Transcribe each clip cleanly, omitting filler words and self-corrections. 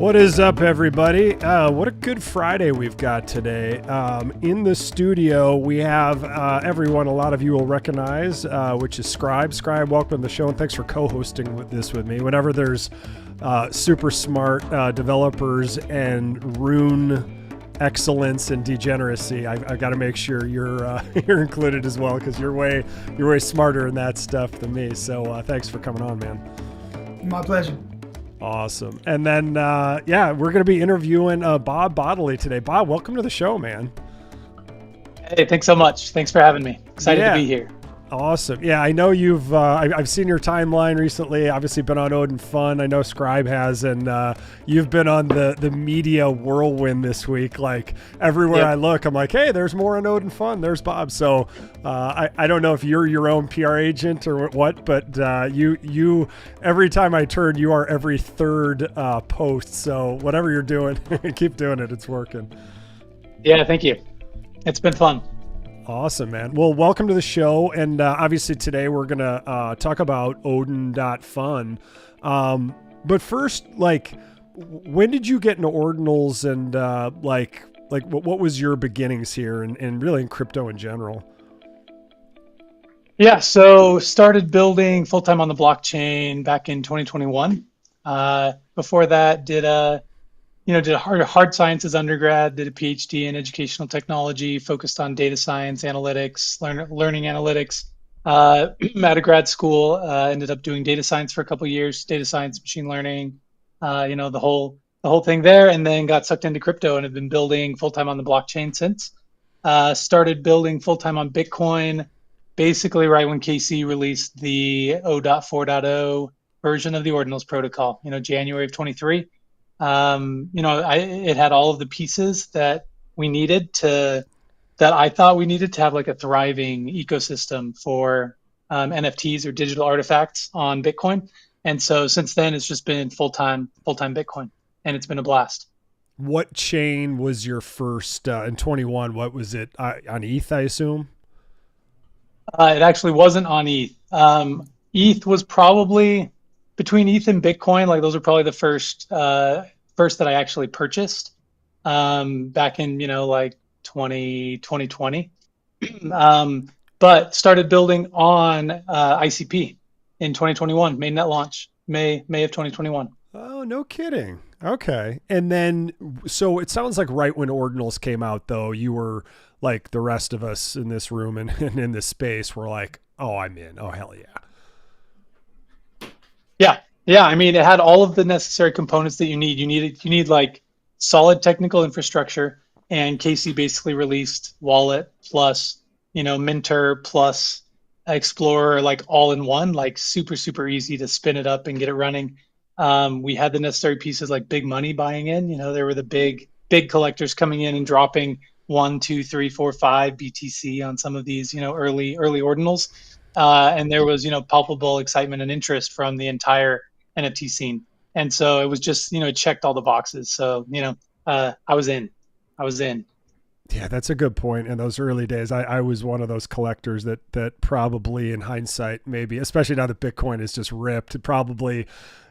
What is up, everybody? What a good Friday we've got today. In the studio, we have everyone a lot of you will recognize, which is Scribe. Scribe, welcome to the show, and thanks for co-hosting this with me. Whenever there's super smart developers and rune excellence and degeneracy, I got to make sure you're you're included as well, because you're way smarter in that stuff than me. So thanks for coming on, man. My pleasure. Awesome. And then, we're going to be interviewing Bob Bodily today. Bob, welcome to the show, man. Hey, thanks so much. Thanks for having me. Excited to be here. Awesome. Yeah, I know I've seen your timeline recently. Obviously been on ODIN Fun. I know Scribe has, and you've been on the media whirlwind this week. Like everywhere I look, I'm like, hey, there's more on ODIN Fun. There's Bob. So I don't know if you're your own PR agent or what, but you every time I turn, you are every third post. So whatever you're doing, keep doing it. It's working. Yeah, thank you. It's been fun. Awesome, man. Well, welcome to the show. And obviously today we're going to talk about ODIN.fun. But first, when did you get into ordinals, and what was your beginnings here and really in crypto in general? Yeah, so started building full-time on the blockchain back in 2021. Before that, did a hard sciences undergrad, did a PhD in educational technology, focused on data science, analytics, learning analytics. At a grad school, ended up doing data science for a couple of years, data science, machine learning, the whole thing there, and then got sucked into crypto and have been building full-time on the blockchain since. Started building full-time on Bitcoin, basically right when KC released the 0.4.0 version of the Ordinals protocol, January of 23. It had all of the pieces that I thought we needed to have like a thriving ecosystem for NFTs or digital artifacts on Bitcoin. And so since then, it's just been full-time Bitcoin, and it's been a blast. What chain was your first in 21? What was it on ETH, I assume? It actually wasn't on ETH. ETH was probably between ETH and Bitcoin. Like those are probably the first that I actually purchased back in 2020. But started building on ICP in 2021, mainnet launch, May of 2021. Oh, no kidding. Okay. And then, so it sounds like right when Ordinals came out, though, you were like the rest of us in this room and in this space were like, oh, I'm in. Oh, hell yeah. Yeah. I mean, it had all of the necessary components that you need. You need like solid technical infrastructure, and KC basically released Wallet plus, Minter plus Explorer, like all in one, like super, super easy to spin it up and get it running. We had the necessary pieces like big money buying in. There were the big collectors coming in and dropping 1, 2, 3, 4, 5 BTC on some of these, early Ordinals. And there was, palpable excitement and interest from the entire NFT scene. And so it was just, it checked all the boxes. So, I was in. Yeah, that's a good point. In those early days, I was one of those collectors that probably in hindsight, maybe, especially now that Bitcoin is just ripped, probably,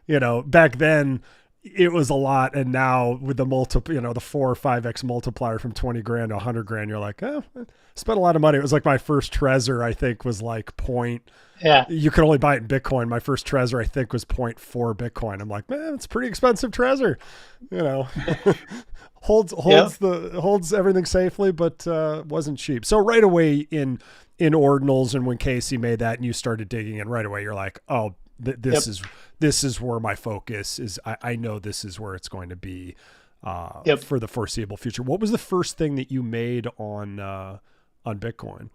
back then it was a lot. And now with the the 4 or 5x multiplier from 20 grand to 100 grand, you're like, oh, spent a lot of money. It was like my first Trezor, I think, was like you could only buy it in Bitcoin. My first Trezor, I think, was 0.4 Bitcoin. I'm like, man, it's a pretty expensive Trezor, holds everything safely, but wasn't cheap. So right away in Ordinals, and when Casey made that and you started digging in right away, you're like, oh, this is where my focus is. I know this is where it's going to be for the foreseeable future. What was the first thing that you made on Bitcoin?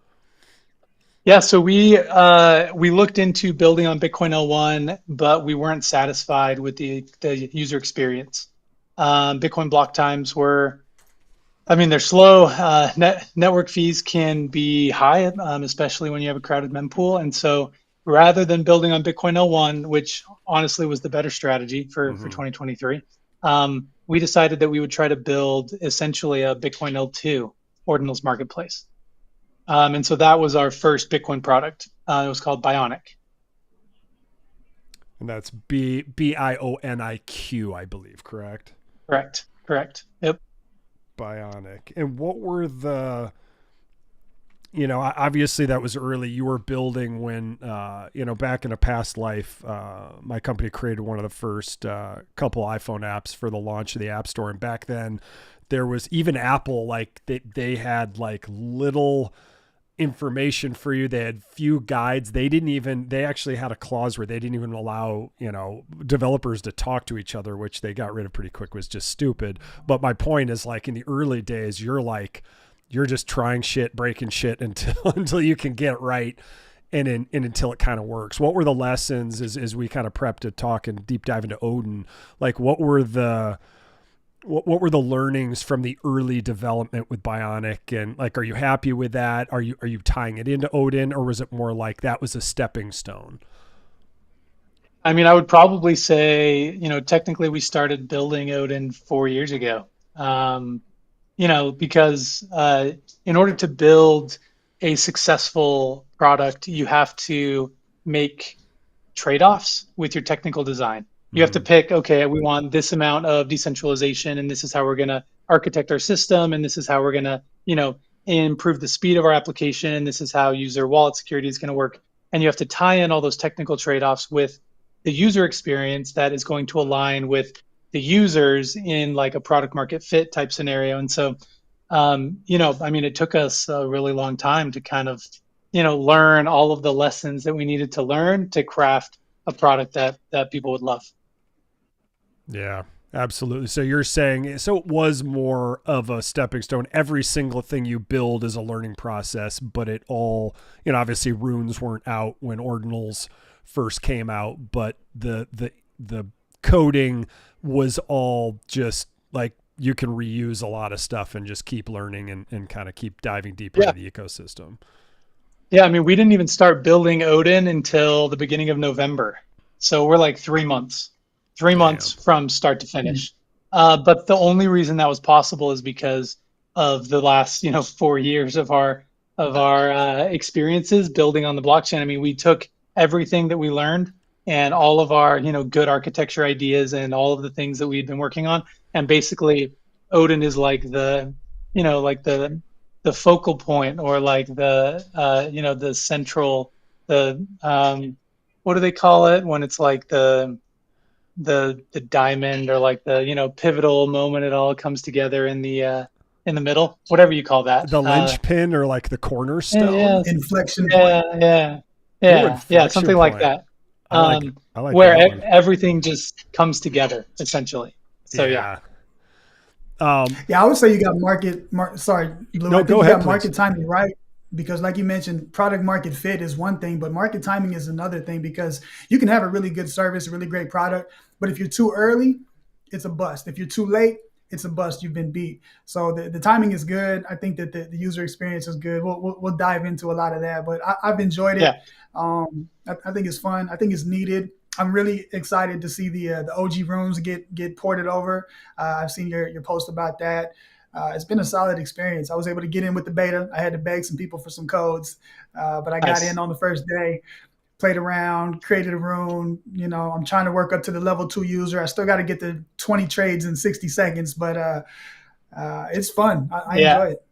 Yeah, so we looked into building on Bitcoin L1, but we weren't satisfied with the user experience. Bitcoin block times they're slow. Network fees can be high, especially when you have a crowded mempool. And so rather than building on Bitcoin L1, which honestly was the better strategy for 2023, we decided that we would try to build essentially a Bitcoin L2 Ordinals marketplace. And so that was our first Bitcoin product. It was called Bionic. And that's Bioniq, I believe, correct? Correct. Correct. Yep. Bionic. And what were the, obviously that was early. You were building when, back in a past life, my company created one of the first couple iPhone apps for the launch of the App Store. And back then, there was even Apple, like they had like little information for you. They had few guides. They actually had a clause where they didn't even allow, developers to talk to each other, which they got rid of pretty quick, was just stupid. But my point is, like, in the early days, you're just trying shit, breaking shit until until you can get it right, and until it kind of works. What were the lessons as we kind of prep to talk and deep dive into Odin? Like, what were the learnings from the early development with Bionic? And like, are you happy with that? Are you tying it into Odin, or was it more like that was a stepping stone? I mean, I would probably say, technically we started building Odin 4 years ago. Because in order to build a successful product, you have to make trade-offs with your technical design. You have to Mm-hmm. pick, okay, we want this amount of decentralization, and this is how we're going to architect our system, and this is how we're going to, improve the speed of our application, and this is how user wallet security is going to work. And you have to tie in all those technical trade-offs with the user experience that is going to align with the users in like a product market fit type scenario. And so, I mean, it took us a really long time to kind of, learn all of the lessons that we needed to learn to craft a product that people would love. Yeah, absolutely. So you're saying, so it was more of a stepping stone. Every single thing you build is a learning process, but it all, obviously runes weren't out when ordinals first came out, but the coding was all just like, you can reuse a lot of stuff and just keep learning and kind of keep diving deeper Yeah. into the ecosystem. Yeah. I mean, we didn't even start building Odin until the beginning of November. So we're like 3 months, three Damn. months from start to finish. But the only reason that was possible is because of the last, 4 years of our experiences building on the blockchain. I mean, we took everything that we learned and all of our, good architecture ideas and all of the things that we had been working on, and basically, Odin is like the focal point, or like the central, the what do they call it when it's like the diamond, or like the pivotal moment, it all comes together in the middle, whatever you call that. The linchpin, or like the Yeah, cornerstone. Inflection point. Ooh, yeah, inflection something like point. that. I like um I like where that one. everything just comes together essentially. So yeah. Yeah. Um, Yeah, I would say you got sorry, Blue. no, I think go you ahead, got please. market timing right because, like you mentioned, product market fit is one thing, but market timing is another thing because you can have a really good service, a really great product, but if you're too early, it's a bust. If you're too late, it's a bust. You've been beat. So the timing is good. I think that the user experience is good. We'll dive into a lot of that, but I've enjoyed it. Yeah. I think it's fun. I think it's needed. I'm really excited to see the OG rooms get ported over. I've seen your post about that. It's been a solid experience. I was able to get in with the beta. I had to beg some people for some codes, but I got in Nice. on the first day, played around, created a room. I'm trying to work up to the level 2 user. I still got to get the 20 trades in 60 seconds, but it's fun. I Yeah. enjoy it.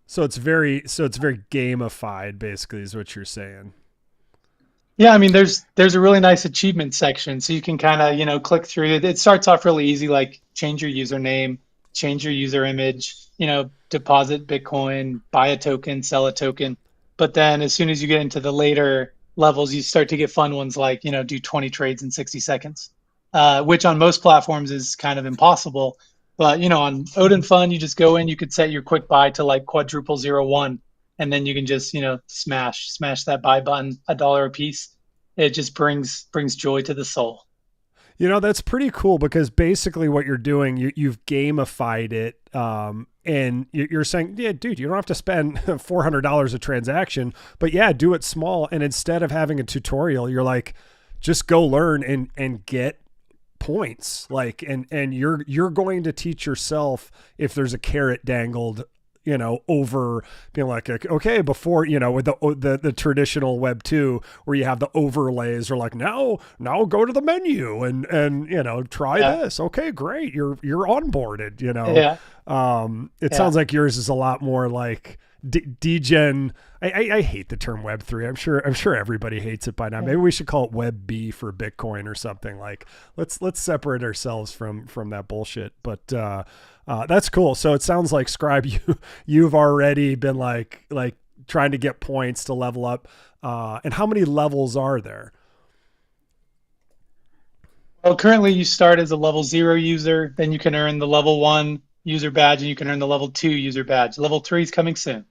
So it's very gamified, basically, is what you're saying. Yeah, I mean, there's a really nice achievement section, so you can kind of, click through it. It starts off really easy, like change your username, change your user image, deposit Bitcoin, buy a token, sell a token. But then as soon as you get into the later levels, you start to get fun ones like, do 20 trades in 60 seconds, which on most platforms is kind of impossible. But, on Odin Fund, you just go in, you could set your quick buy to like quadruple 01, and then you can just, smash that buy button, $1 a piece. It just brings joy to the soul. That's pretty cool because basically what you're doing, you've gamified it. And you're saying, yeah, dude, you don't have to spend $400 a transaction, but yeah, do it small. And instead of having a tutorial, you're like, just go learn and get points. Like, and you're going to teach yourself if there's a carrot dangled, over being like, okay, before, with the traditional web 2 where you have the overlays or like, now go to the menu and try Yeah. this. Okay, great. You're onboarded, Yeah. It Yeah. sounds like yours is a lot more like degen. I hate the term web 3. I'm sure everybody hates it by now. Maybe we should call it web B for Bitcoin or something. Like let's separate ourselves from that bullshit. But that's cool. So it sounds like, Scribe, you've already been like trying to get points to level up. And how many levels are there? Well, currently you start as a level 0 user, then you can earn the level 1 user badge, and you can earn the level 2 user badge. Level 3 is coming soon.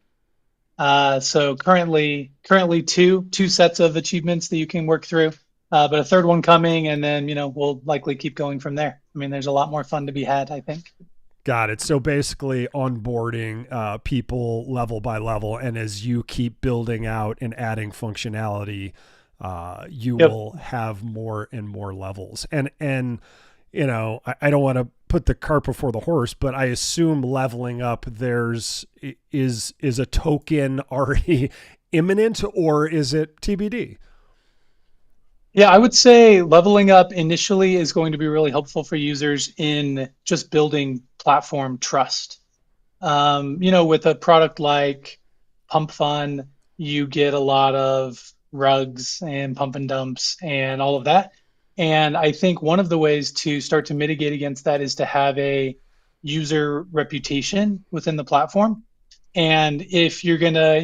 So currently two sets of achievements that you can work through, but a third one coming, and then we'll likely keep going from there. I mean, there's a lot more fun to be had, I think. Got it. So basically onboarding people level by level, and as you keep building out and adding functionality, you Yep. will have more and more levels. And I don't want to put the cart before the horse, but I assume leveling up is a token already imminent, or is it TBD? Yeah, I would say leveling up initially is going to be really helpful for users in just building platform trust. With a product like Pump Fun, you get a lot of rugs and pump and dumps and all of that. And I think one of the ways to start to mitigate against that is to have a user reputation within the platform. And if you're gonna,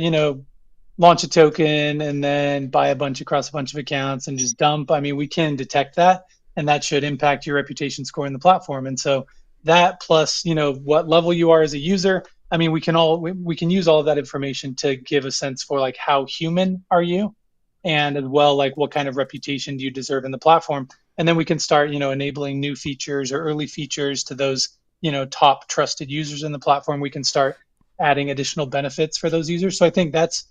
launch a token and then buy a bunch across a bunch of accounts and just dump, I mean, we can detect that, and that should impact your reputation score in the platform. And so that plus, what level you are as a user, I mean, we can use all of that information to give a sense for like how human are you, and as well like what kind of reputation do you deserve in the platform. And then we can start, enabling new features or early features to those, top trusted users in the platform. We can start adding additional benefits for those users. So I think that's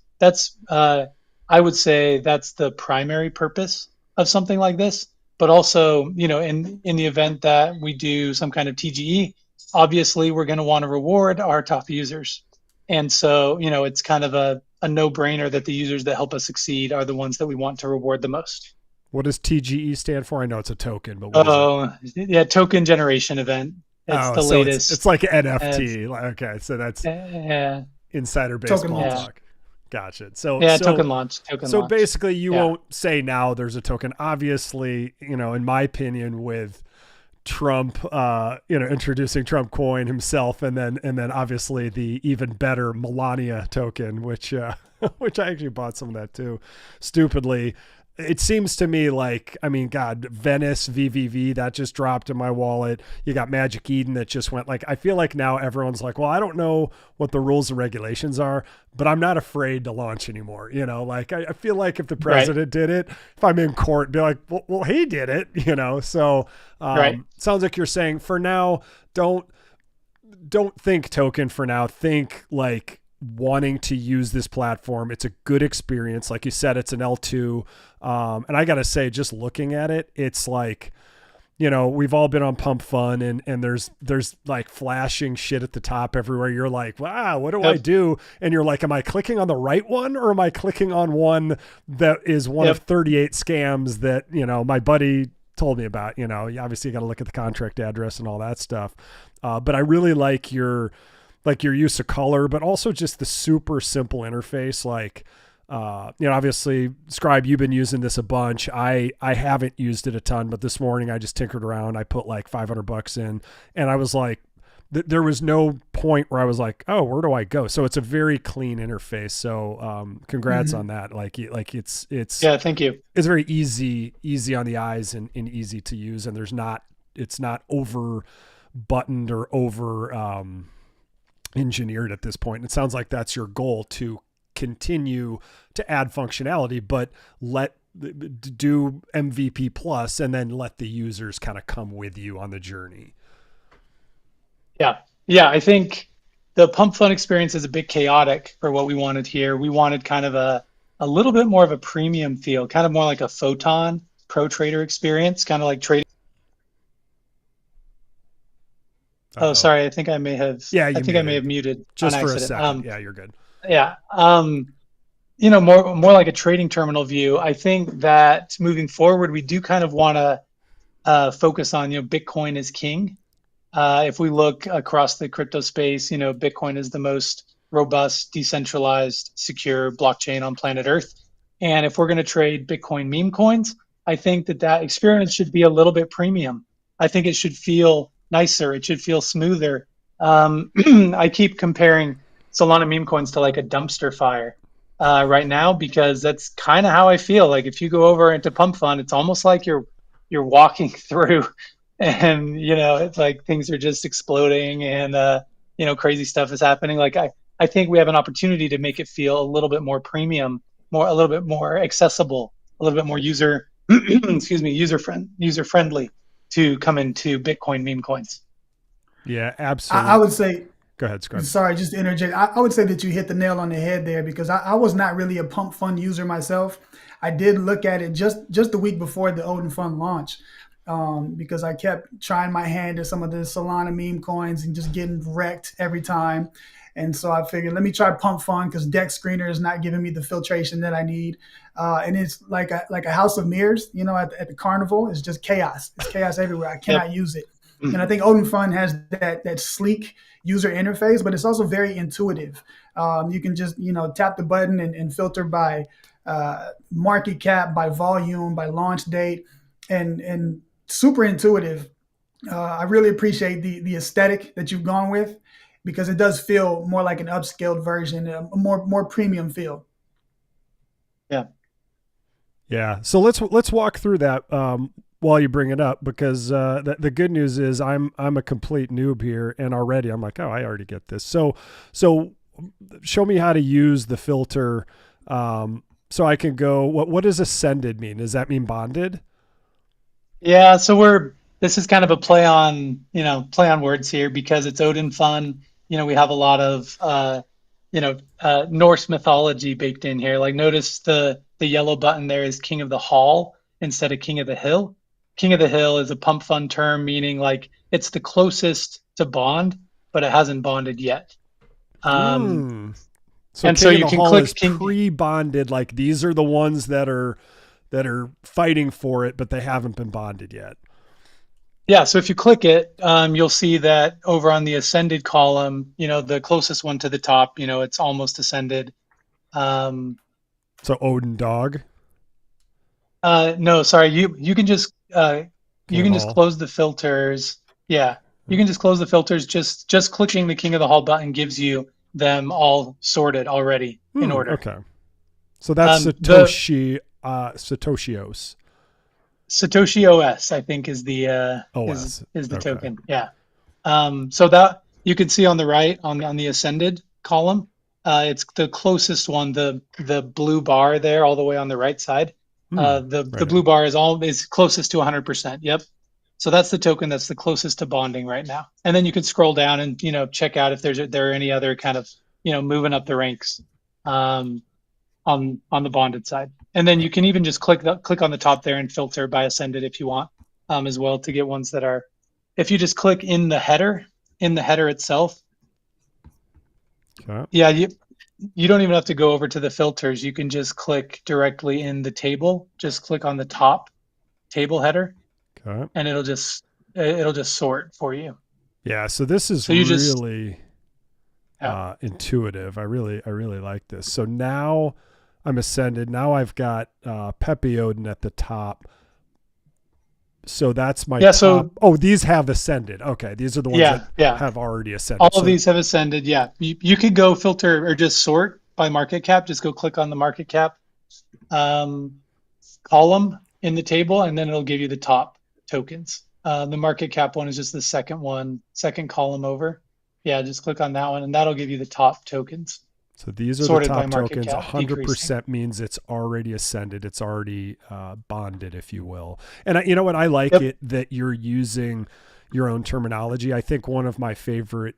I would say that's the primary purpose of something like this. But also, in the event that we do some kind of TGE, obviously we're going to want to reward our top users. And so, it's kind of a no-brainer that the users that help us succeed are the ones that we want to reward the most. What does TGE stand for? I know it's a token, but what is it? Oh, yeah, token generation event. It's Oh, the so it's latest. like an It's, NFT. Okay, so that's yeah, insider Token baseball launch. yeah, talk. Gotcha. So yeah, so token so launch. basically, you Yeah. won't say now there's a token. Obviously, in my opinion, with Trump, introducing Trump coin himself, and then obviously the even better Melania token, which which I actually bought some of that too, stupidly. It seems to me like, I mean, God, Venice VVV that just dropped in my wallet. You got Magic Eden that just went. Like, I feel like now everyone's like, well, I don't know what the rules and regulations are, but I'm not afraid to launch anymore. Like I feel like if the Right. president did it, if I'm in court, be like, well, he did it. So Right. sounds like you're saying for now, don't think token for now. Think like wanting to use this platform. It's a good experience. Like you said, it's an L2. And I got to say, just looking at it, it's like, we've all been on Pump Fun and there's like flashing shit at the top everywhere. You're like, wow, what do I Yep. do? And you're like, am I clicking on the right one or am I clicking on one that is one of Yep. 38 scams that, my buddy told me about? You obviously got to look at the contract address and all that stuff. But I really like your use of color, but also just the super simple interface. Like, obviously, Scribe, you've been using this a bunch. I haven't used it a ton, but this morning I just tinkered around. I put like $500 in, and I was like, there was no point where I was like, oh, where do I go? So it's a very clean interface. So congrats on that. Like it's Yeah. Thank you. it's very easy on the eyes and easy to use, and it's not over buttoned or over engineered at this point. It sounds like that's your goal, to continue to add functionality, but do MVP plus and then let the users kind of come with you on the journey. Yeah. Yeah. I think the Pump Fun experience is a bit chaotic for what we wanted here. We wanted kind of a little bit more of a premium feel, kind of more like a Photon Pro Trader experience, kind of like trading Oh, Uh-oh. sorry. I think I may have. Yeah, I you think I may muted have muted on just for a accident. second. Yeah, you're good. Yeah. More like a trading terminal view. I think that moving forward, we do kind of want to focus on, Bitcoin is king. If we look across the crypto space, Bitcoin is the most robust, decentralized, secure blockchain on planet Earth. And if we're going to trade Bitcoin meme coins, I think that experience should be a little bit premium. I think it should feel nicer. It should feel smoother. I keep comparing Solana meme coins to like a dumpster fire right now, because that's kind of how I feel. Like if you go over into Pump Fund, it's almost like you're walking through, and it's like things are just exploding, and crazy stuff is happening. Like I think we have an opportunity to make it feel a little bit more premium, a little bit more accessible, a little bit more excuse me, user friendly to come into Bitcoin meme coins. Yeah, I absolutely. would say, Go ahead, Scrub. sorry, just to interject. I would say that you hit the nail on the head there, because I was not really a pump fund user myself. I did look at it just the week before the Odin Fund launch, because I kept trying my hand at some of the Solana meme coins and just getting wrecked every time. And so I figured, let me try Pump Fund, because Deck Screener is not giving me the filtration that I need. And it's like a house of mirrors, at the carnival. It's just chaos. It's chaos everywhere. I Yep. cannot use it. And I think Odin Fund has that sleek user interface, but it's also very intuitive. You can just tap the button and filter by market cap, by volume, by launch date, and super intuitive. I really appreciate the aesthetic that you've gone with, because it does feel more like an upscaled version, a more premium feel. Yeah. Yeah. So let's walk through that while you bring it up, because the good news is I'm a complete noob here, and already I'm like, oh, I already get this. So show me how to use the filter, so I can go. What does ascended mean? Does that mean bonded? Yeah, so this is kind of a play on words here, because it's Odin fun. We have a lot of Norse mythology baked in here. Like notice the yellow button there is King of the Hall instead of King of the Hill. King of the Hill is a pump fund term, meaning like it's the closest to bond, but it hasn't bonded yet. Um, Mm. So and so King of you the can Hall is click King. pre-bonded. Like these are the ones that are fighting for it, but they haven't been bonded yet. Yeah, so if you click it, you'll see that over on the ascended column, the closest one to the top, it's almost ascended. Um, So Odin Dog, no, sorry, King you of can the just Hall. close the filters. Yeah, you can just close the filters. Just clicking the King of the Hall button gives you them all sorted already in order. Okay. So that's The Satoshios. Satoshi OS, I think, is the OS. is the Okay. token. Yeah. So that you can see on the right on the ascended column, it's the closest one, the blue bar there, all the way on the right side. The Right blue here. bar is closest to 100%. Yep. So that's the token that's the closest to bonding right now. And then you can scroll down and check out if there are any other kind of moving up the ranks um, on the bonded side. And then you can even just click on the top there and filter by ascended if you want, as well, to get ones that are. If you just click in the header itself, Okay. yeah, you don't even have to go over to the filters. You can just click directly in the table. Just click on the top table header, Okay. and it'll just sort for you. Yeah. So this is So you just really yeah. intuitive. I really like this. So now I'm ascended. Now I've got Pepe Odin at the top. So that's my Yeah, top. so Oh, these have ascended. Okay, these are the ones that yeah. have already All ascended. of So these have ascended. Yeah, you could go filter or just sort by market cap. Just go click on the market cap um, column in the table, and then it'll give you the top tokens. The market cap one is just the second column over. Yeah, just click on that one, and that'll give you the top tokens these are the sorted by top market tokens. cap, decreasing. 100% means it's already ascended. It's already bonded, if you will. And you know what? I like Yep. it that you're using your own terminology. I think one of my favorite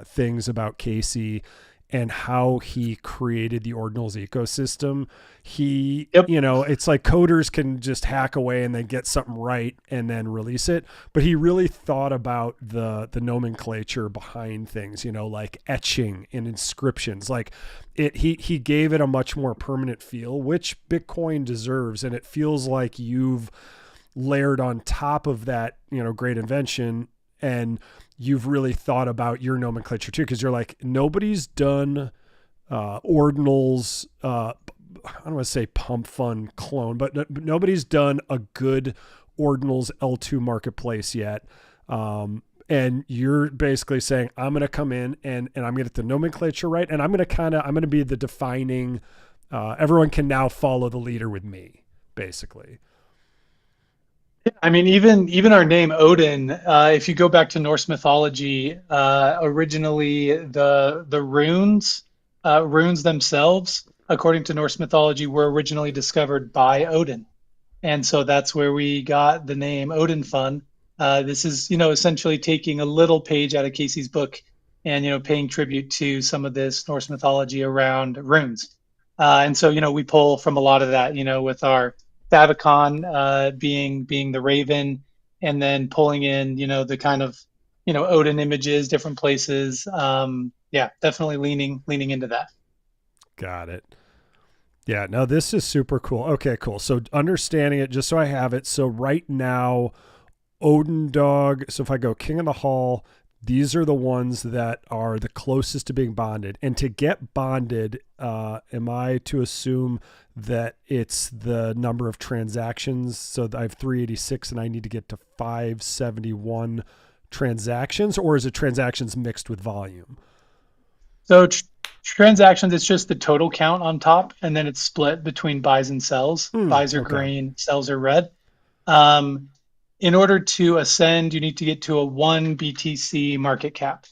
things about Casey and how he created the ordinals ecosystem. He, Yep. It's like coders can just hack away and then get something right and then release it. But he really thought about the nomenclature behind things, like etching and inscriptions. Like he gave it a much more permanent feel, which Bitcoin deserves. And it feels like you've layered on top of that, great invention, and you've really thought about your nomenclature too, because you're like, nobody's done ordinals. I don't want to say pump fund clone, but nobody's done a good ordinals L2 marketplace yet. And you're basically saying, I'm going to come in and I'm going to get the nomenclature right, and I'm going to be the defining. Everyone can now follow the leader with me, basically. I mean, even our name Odin, if you go back to Norse mythology, originally the runes themselves, according to Norse mythology, were originally discovered by Odin. And so that's where we got the name Odin Fun. This is, essentially taking a little page out of Casey's book and, paying tribute to some of this Norse mythology around runes. And so, we pull from a lot of that, with our favicon being the raven, and then pulling in, the kind of, Odin images, different places. Definitely leaning into that. Got it. Yeah, no, this is super cool. Okay, cool. So understanding it, just so I have it. So right now, Odin Dog. So if I go King of the Hall, these are the ones that are the closest to being bonded. And to get bonded, am I to assume that it's the number of transactions? So I have 386 and I need to get to 571 transactions, or is it transactions mixed with volume? So transactions, it's just the total count on top, and then it's split between buys and sells. Buys are green, sells are red. In order to ascend, you need to get to a 1 BTC market cap.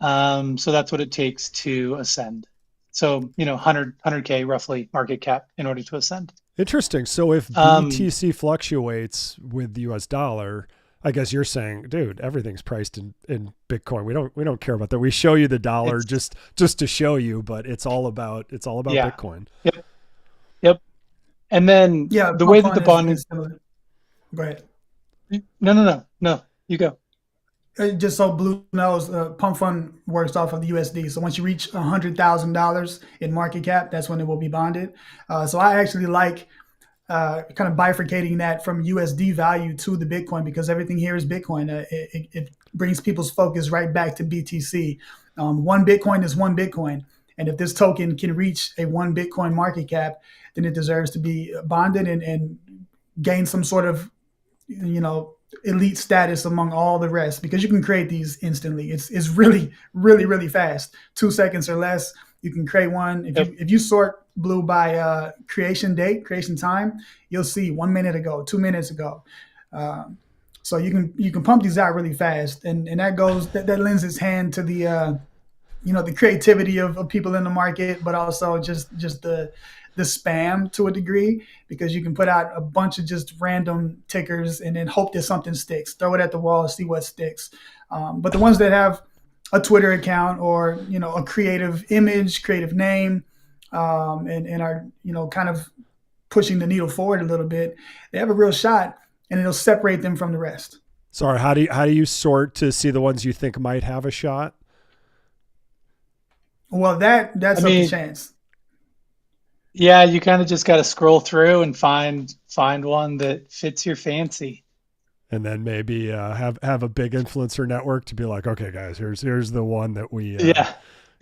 So that's what it takes to ascend. So, 100K roughly market cap in order to ascend. Interesting. So if BTC fluctuates with the US dollar, I guess you're saying, dude, everything's priced in Bitcoin. We don't care about that. We show you the dollar just to show you, but it's all about Bitcoin. Yep. And then the way that the bond is similar. Go ahead. No, you go. Just so Blue knows, Pump Fund works off of the USD. So once you reach $100,000 in market cap, that's when it will be bonded. So I actually like kind of bifurcating that from USD value to the Bitcoin, because everything here is Bitcoin. It brings people's focus right back to BTC. One Bitcoin is one Bitcoin. And if this token can reach a 1 Bitcoin market cap, then it deserves to be bonded and gain some sort of, elite status among all the rest, because you can create these instantly. It's really, really, really fast. 2 seconds or less, you can create one. If you sort Blue by creation date, creation time, you'll see 1 minute ago, 2 minutes ago. So you can pump these out really fast, and that lends its hand to the the creativity of people in the market, but also just the spam to a degree, because you can put out a bunch of just random tickers and then hope that something sticks. Throw it at the wall, see what sticks. But the ones that have a Twitter account or a creative image, creative name, and are kind of pushing the needle forward a little bit, they have a real shot, and it'll separate them from the rest. Sorry, how do you sort to see the ones you think might have a shot? Well, that's a chance. Yeah, you kind of just got to scroll through and find one that fits your fancy, and then maybe have a big influencer network to be like, okay, guys, here's the one that we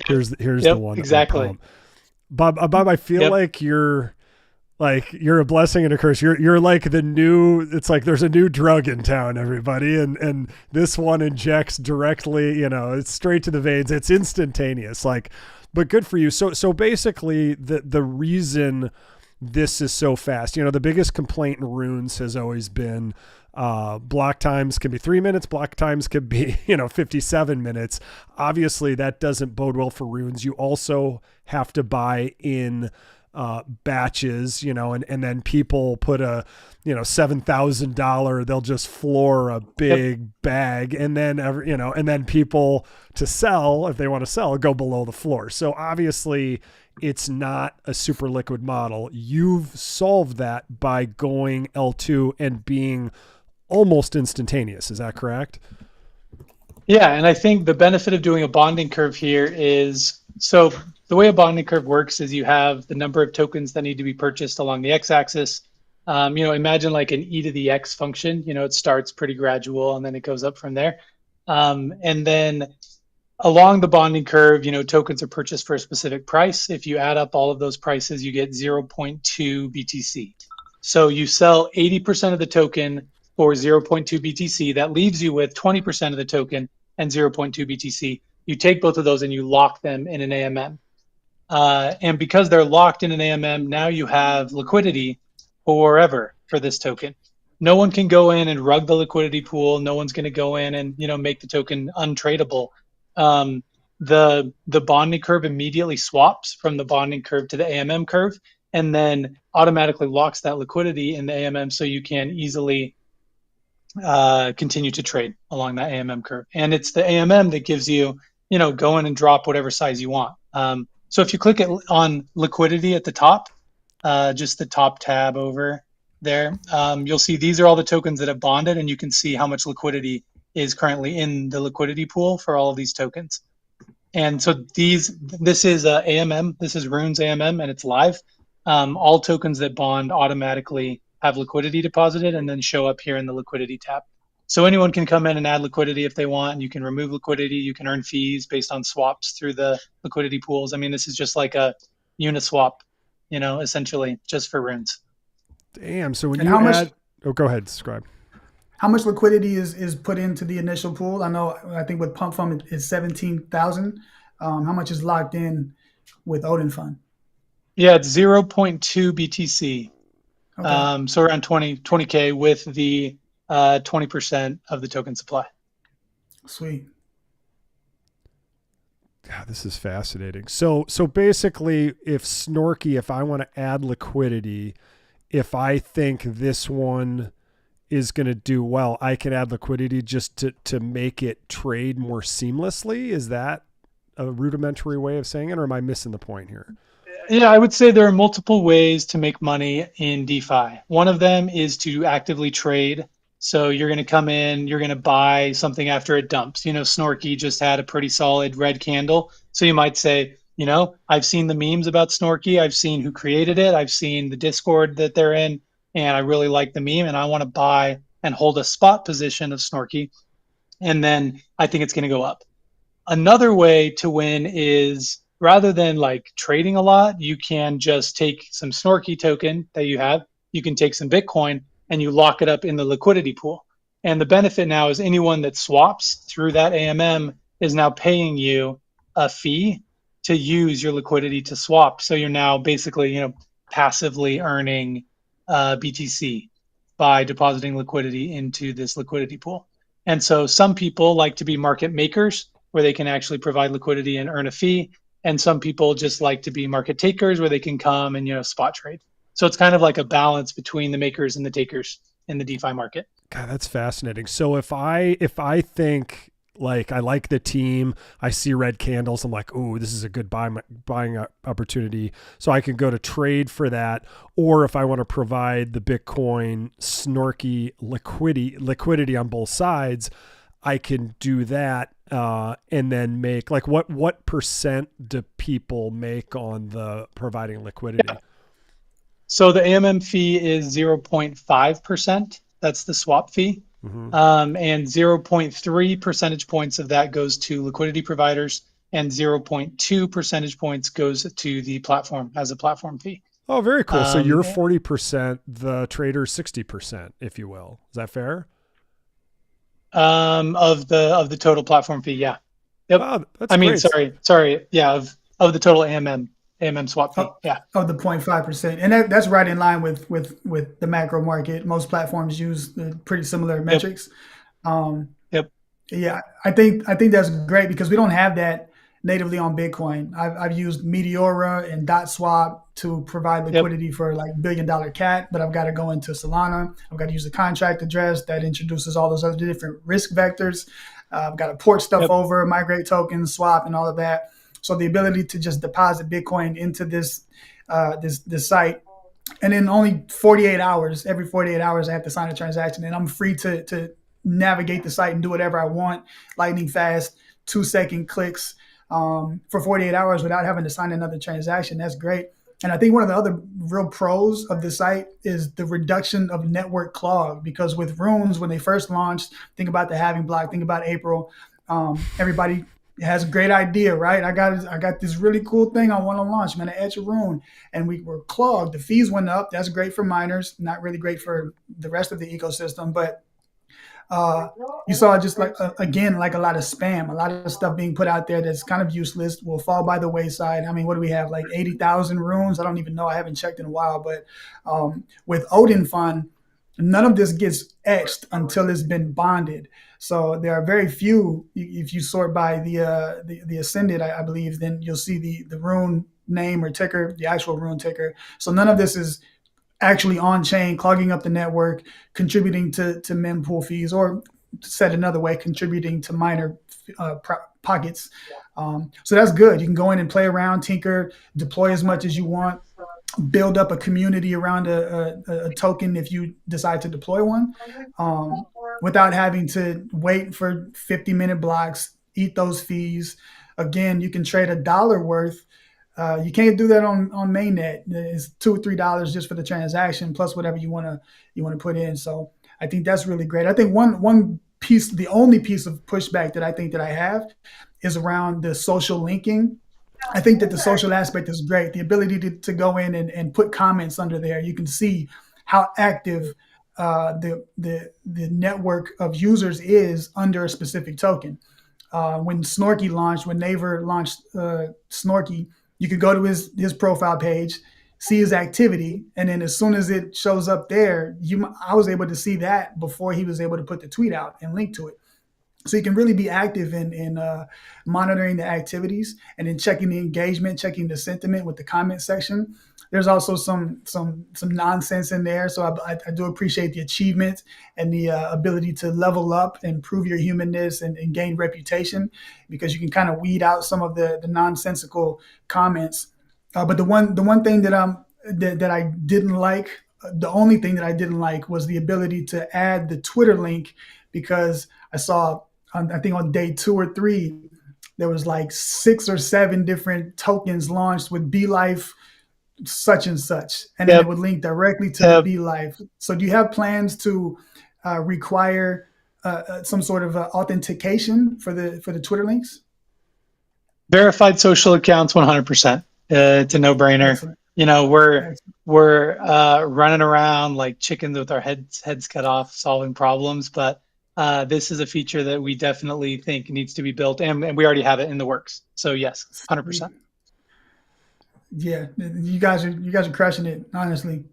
here's the one exactly. Bob, I feel like you're a blessing and a curse. You're like the new. It's like there's a new drug in town, everybody, and this one injects directly. It's straight to the veins. It's instantaneous. But good for you. So basically, the reason this is so fast, the biggest complaint in runes has always been block times can be 3 minutes, block times could be 57 minutes. Obviously, that doesn't bode well for runes. You also have to buy in batches, and then people put a, $7,000, they'll just floor a big bag, and then, and then people to sell, if they want to sell, go below the floor. So obviously it's not a super liquid model. You've solved that by going L2 and being almost instantaneous. Is that correct? Yeah, and I think the benefit of doing a bonding curve here is, so the way a bonding curve works is you have the number of tokens that need to be purchased along the x-axis. Imagine like an e to the x function. It starts pretty gradual and then it goes up from there. And then along the bonding curve, tokens are purchased for a specific price. If you add up all of those prices, you get 0.2 BTC. So you sell 80% of the token for 0.2 BTC. That leaves you with 20% of the token and 0.2 BTC. You take both of those and you lock them in an AMM. And because they're locked in an AMM, now you have liquidity forever for this token. No one can go in and rug the liquidity pool. No one's going to go in and make the token untradeable. The bonding curve immediately swaps from the bonding curve to the AMM curve, and then automatically locks that liquidity in the AMM, so you can easily continue to trade along that AMM curve. And it's the AMM that gives you, go in and drop whatever size you want. So if you click on liquidity at the top, just the top tab over there, you'll see these are all the tokens that have bonded, and you can see how much liquidity is currently in the liquidity pool for all of these tokens. And so this is AMM, this is Rune's AMM, and it's live. All tokens that bond automatically have liquidity deposited and then show up here in the liquidity tab. So anyone can come in and add liquidity if they want, and you can remove liquidity. You can earn fees based on swaps through the liquidity pools. I mean, this is just like a Uniswap, essentially just for Runes. Damn. So when you add, go ahead, Scribe. How much liquidity is put into the initial pool? I think with Pump Fund it's 17,000. How much is locked in with ODIN Fund? Yeah, it's 0.2 BTC. Okay. So around 20K with the 20% of the token supply. Sweet. God, this is fascinating. So basically, if I want to add liquidity, if I think this one is going to do well, I can add liquidity just to make it trade more seamlessly. Is that a rudimentary way of saying it, or am I missing the point here? Yeah, I would say there are multiple ways to make money in DeFi. One of them is to actively trade. So you're going to come in, you're going to buy something after it dumps. Snorky just had a pretty solid red candle. So you might say, I've seen the memes about Snorky. I've seen who created it. I've seen the Discord that they're in, and I really like the meme, and I want to buy and hold a spot position of Snorky. And then I think it's going to go up. Another way to win is, rather than like trading a lot, you can just take some Snorky token that you have. You can take some Bitcoin and you lock it up in the liquidity pool. And the benefit now is anyone that swaps through that AMM is now paying you a fee to use your liquidity to swap. So you're now basically, passively earning BTC by depositing liquidity into this liquidity pool. And so some people like to be market makers, where they can actually provide liquidity and earn a fee. And some people just like to be market takers, where they can come and spot trade. So it's kind of like a balance between the makers and the takers in the DeFi market. God, that's fascinating. So if I think, like, I like the team, I see red candles, I'm like, ooh, this is a good buying opportunity. So I can go to trade for that. Or if I want to provide the Bitcoin Snorky liquidity on both sides, I can do that and then make, like, what percent do people make on the providing liquidity? Yeah. So the AMM fee is 0.5%. That's the swap fee. Mm-hmm. And 0.3 percentage points of that goes to liquidity providers, and 0.2 percentage points goes to the platform as a platform fee. Oh, very cool. So you're 40%, the trader's 60%, if you will. Is that fair? Of the total platform fee, yeah. Yep. Wow, that's great. Sorry. Yeah, of the total AMM swap fee. Yeah. Of the 0.5%. And that's right in line with the macro market. Most platforms use pretty similar metrics. Yep. Yeah, I think that's great, because we don't have that natively on Bitcoin. I've used Meteora and Dot Swap to provide Yep. liquidity for like $1 billion cat, but I've got to go into Solana. I've got to use the contract address that introduces all those other different risk vectors. I've got to port stuff Yep. over, migrate tokens, swap, and all of that. So the ability to just deposit Bitcoin into this site, and in only 48 hours, every 48 hours, I have to sign a transaction, and I'm free to navigate the site and do whatever I want, lightning fast, 2-second clicks for 48 hours without having to sign another transaction. That's great. And I think one of the other real pros of the site is the reduction of network clog, because with runes, when they first launched, think about the halving block, think about April, everybody has a great idea, right? I got this really cool thing I want to launch. I'm going to etch a rune, and we were clogged. The fees went up. That's great for miners, not really great for the rest of the ecosystem. But uh, you saw just like again, like a lot of spam, a lot of stuff being put out there that's kind of useless, will fall by the wayside. I mean, what do we have? Like 80,000 runes? I don't even know. I haven't checked in a while. But with ODIN Fund, none of this gets etched until it's been bonded. So there are very few. If you sort by the ascended, I believe, then you'll see the rune name or ticker, the actual rune ticker. So none of this is actually on chain, clogging up the network, contributing to mempool fees, or said another way, contributing to minor pockets. So that's good. You can go in and play around, tinker, deploy as much as you want, build up a community around a token if you decide to deploy one, without having to wait for 50-minute blocks, eat those fees. Again, you can trade $1 worth. You can't do that on mainnet. It's $2 or $3 just for the transaction, plus whatever you want to put in. So I think that's really great. I think one piece, the only piece of pushback that I think that I have, is around the social linking. I think that the social aspect is great. The ability to go in and put comments under there. You can see how active the network of users is under a specific token. When Snorky launched, when Naver launched Snorky, you could go to his profile page, see his activity, and then as soon as it shows up there, I was able to see that before he was able to put the tweet out and link to it. So you can really be active in monitoring the activities, and then checking the engagement, checking the sentiment with the comment section. There's also some nonsense in there, so I do appreciate the achievement and the ability to level up and prove your humanness and gain reputation, because you can kind of weed out some of the nonsensical comments. But the one thing that I didn't like, the only thing that I didn't like, was the ability to add the Twitter link, because I saw, I think on day 2 or 3, there was like 6 or 7 different tokens launched with Be Life such and such, and then it Yep. would link directly to the Yep. Be Life. So do you have plans to require some sort of authentication for the Twitter links? Verified social accounts, 100%. It's a no-brainer. Excellent. You know, we're Excellent. we're running around like chickens with our heads cut off, solving problems. But this is a feature that we definitely think needs to be built, and we already have it in the works. So yes, 100%. Yeah, you guys are crushing it. Honestly,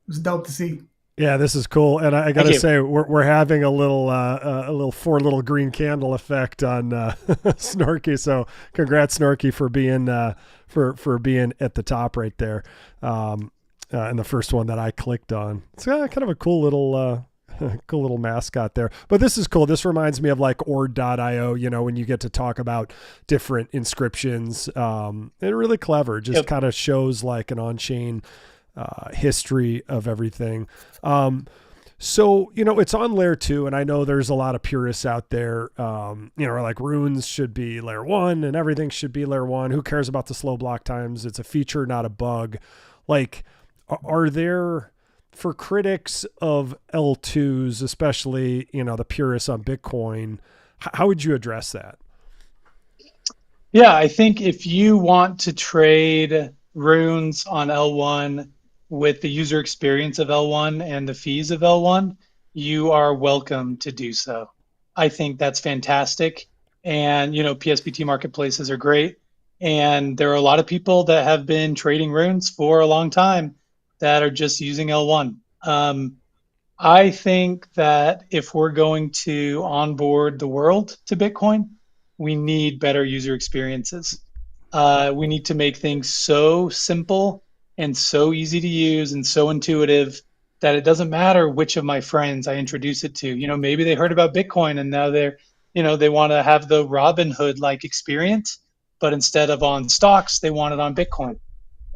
it's dope to see. Yeah, this is cool, and I got Thank to you. say we're having a little 4 little green candle effect on Snorky. So congrats, Snorky, for being for being at the top right there, and the first one that I clicked on. It's kind of a cool little mascot there. But this is cool. This reminds me of like Ord.io, you know, when you get to talk about different inscriptions. It's really clever. Just Yep. kind of shows like an on-chain history of everything. So, you know, it's on layer 2, and I know there's a lot of purists out there, you know, like runes should be layer 1 and everything should be layer 1. Who cares about the slow block times? It's a feature, not a bug. Like, are there, for critics of L2s, especially, you know, the purists on Bitcoin, how would you address that? Yeah, I think if you want to trade runes on L1 with the user experience of L1 and the fees of L1, you are welcome to do so. I think that's fantastic. And, you know, PSBT marketplaces are great. And there are a lot of people that have been trading runes for a long time that are just using L1. I think that if we're going to onboard the world to Bitcoin, we need better user experiences. We need to make things so simple and so easy to use and so intuitive that it doesn't matter which of my friends I introduce it to. Maybe they heard about Bitcoin and now they want to have the Robinhood like experience, but instead of on stocks, they want it on Bitcoin.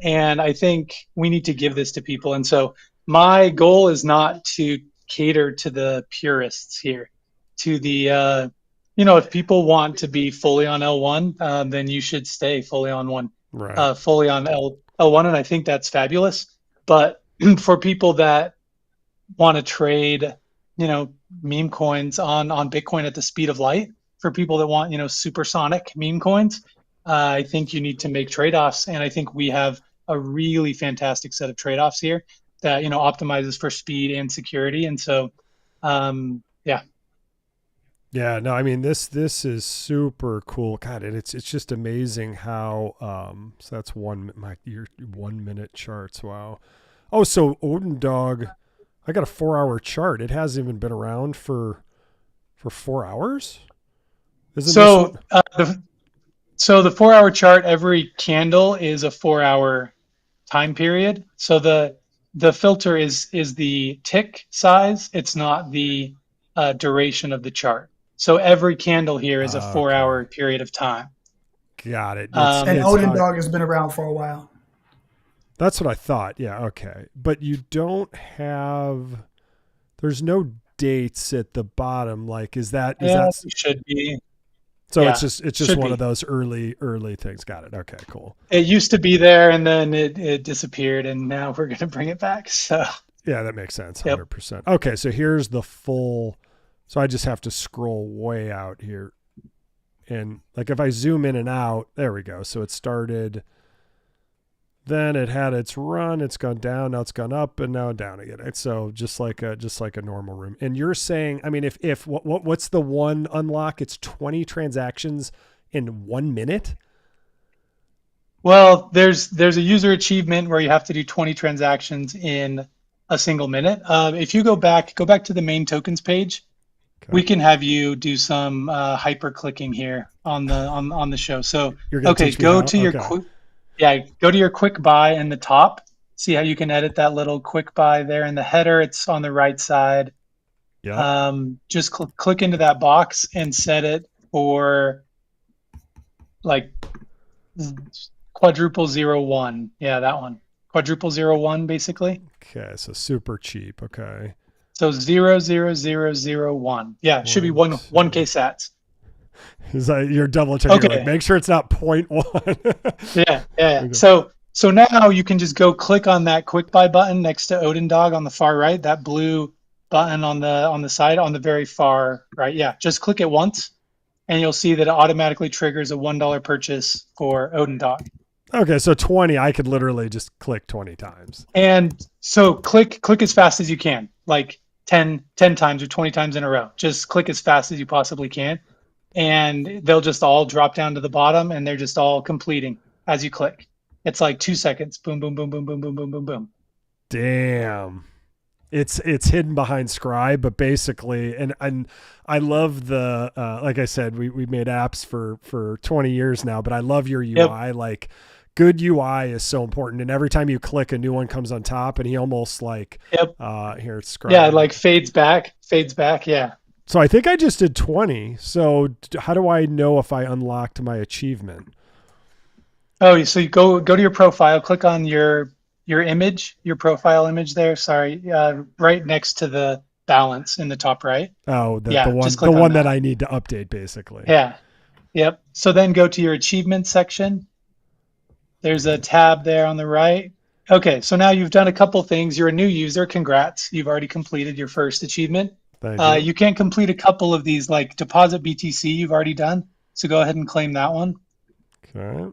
And I think we need to give this to people. And so my goal is not to cater to the purists here, to the if people want to be fully on L1, then you should stay fully on one, Right. fully on L1, and I think that's fabulous. But for people that want to trade, meme coins on Bitcoin at the speed of light, for people that want, supersonic meme coins, I think you need to make trade-offs, and I think we have a really fantastic set of trade-offs here that optimizes for speed and security, and so yeah. Yeah, no, I mean this is super cool. God, and it's just amazing how so that's your 1 minute charts. Wow. Oh, so Odin Dog, I got a 4 hour chart. It hasn't even been around for 4 hours. Isn't So this one? the 4 hour chart, every candle is a 4 hour time period. So the filter is the tick size. It's not the duration of the chart. So every candle here is a 4 hour Okay, period of time. got it. And It's Odin how Dog has been around for a while. that's what I thought. Yeah, okay, but you don't have. There's no dates at the bottom. Like, is Yeah, that it should be. so? Yeah, It's just should one be. of those early things. Got it. Okay, cool. It used to be there and then it disappeared, and now we're going to bring it back. So, Yeah, that makes sense. yep. 100%. Okay, so here's the full. So I just have to scroll way out here. And like if I zoom in and out, there we go. So it started, then it had its run, it's gone down, now it's gone up, and now down again. It's so just like a normal room. And you're saying, I mean, if what's the one unlock? It's 20 transactions in 1 minute? Well, there's a user achievement where you have to do 20 transactions in a single minute. If you go back to the main tokens page, we Okay. can have you do some hyper clicking here on the show. So, You're going to okay, teach me how? Okay. go to your quick buy in the top. See how you can edit that little quick buy there in the header. It's on the right side. Yep. Just click into that box and set it for like quadruple 01. Yeah, that one. Quadruple 01, basically. Okay, so super cheap. Okay. So 00001. Yeah, it should be One, one two. K sats. Is that you're double checking? You're like, Okay. make sure it's not point one. Yeah. Okay. So now you can just go click on that quick buy button next to Odin Dog on the far right, that blue button on the side on the very far right. Yeah, just click it once and you'll see that it automatically triggers a $1 purchase for Odin Dog. Okay, so 20, I could literally just click 20 times. And so click as fast as you can, like 10 times or 20 times in a row. Just click as fast as you possibly can. And they'll just all drop down to the bottom and they're just all completing as you click. It's like 2 seconds. Boom, boom, boom, boom, boom, boom, boom, boom, boom. Damn. It's hidden behind Scribe, but basically, and I love the like I said, we made apps for 20 years now, but I love your UI. Yep. Like good UI is so important, and every time you click, a new one comes on top, and he almost like Yep. here it's Scribe. Yeah, like fades back. Yeah. So I think I just did 20. So how do I know if I unlocked my achievement? Oh, so you go to your profile, click on your image, your profile image there. Sorry, right next to the balance in the top right. Oh, Yeah, the just one click on that that. I need to update basically. Yeah. Yep. So then go to your achievement section. There's a tab there on the right. Okay, so now you've done a couple things. You're a new user. Congrats. You've already completed your first achievement. Thank you. You can complete a couple of these, like deposit BTC you've already done. So go ahead and claim that one. Okay.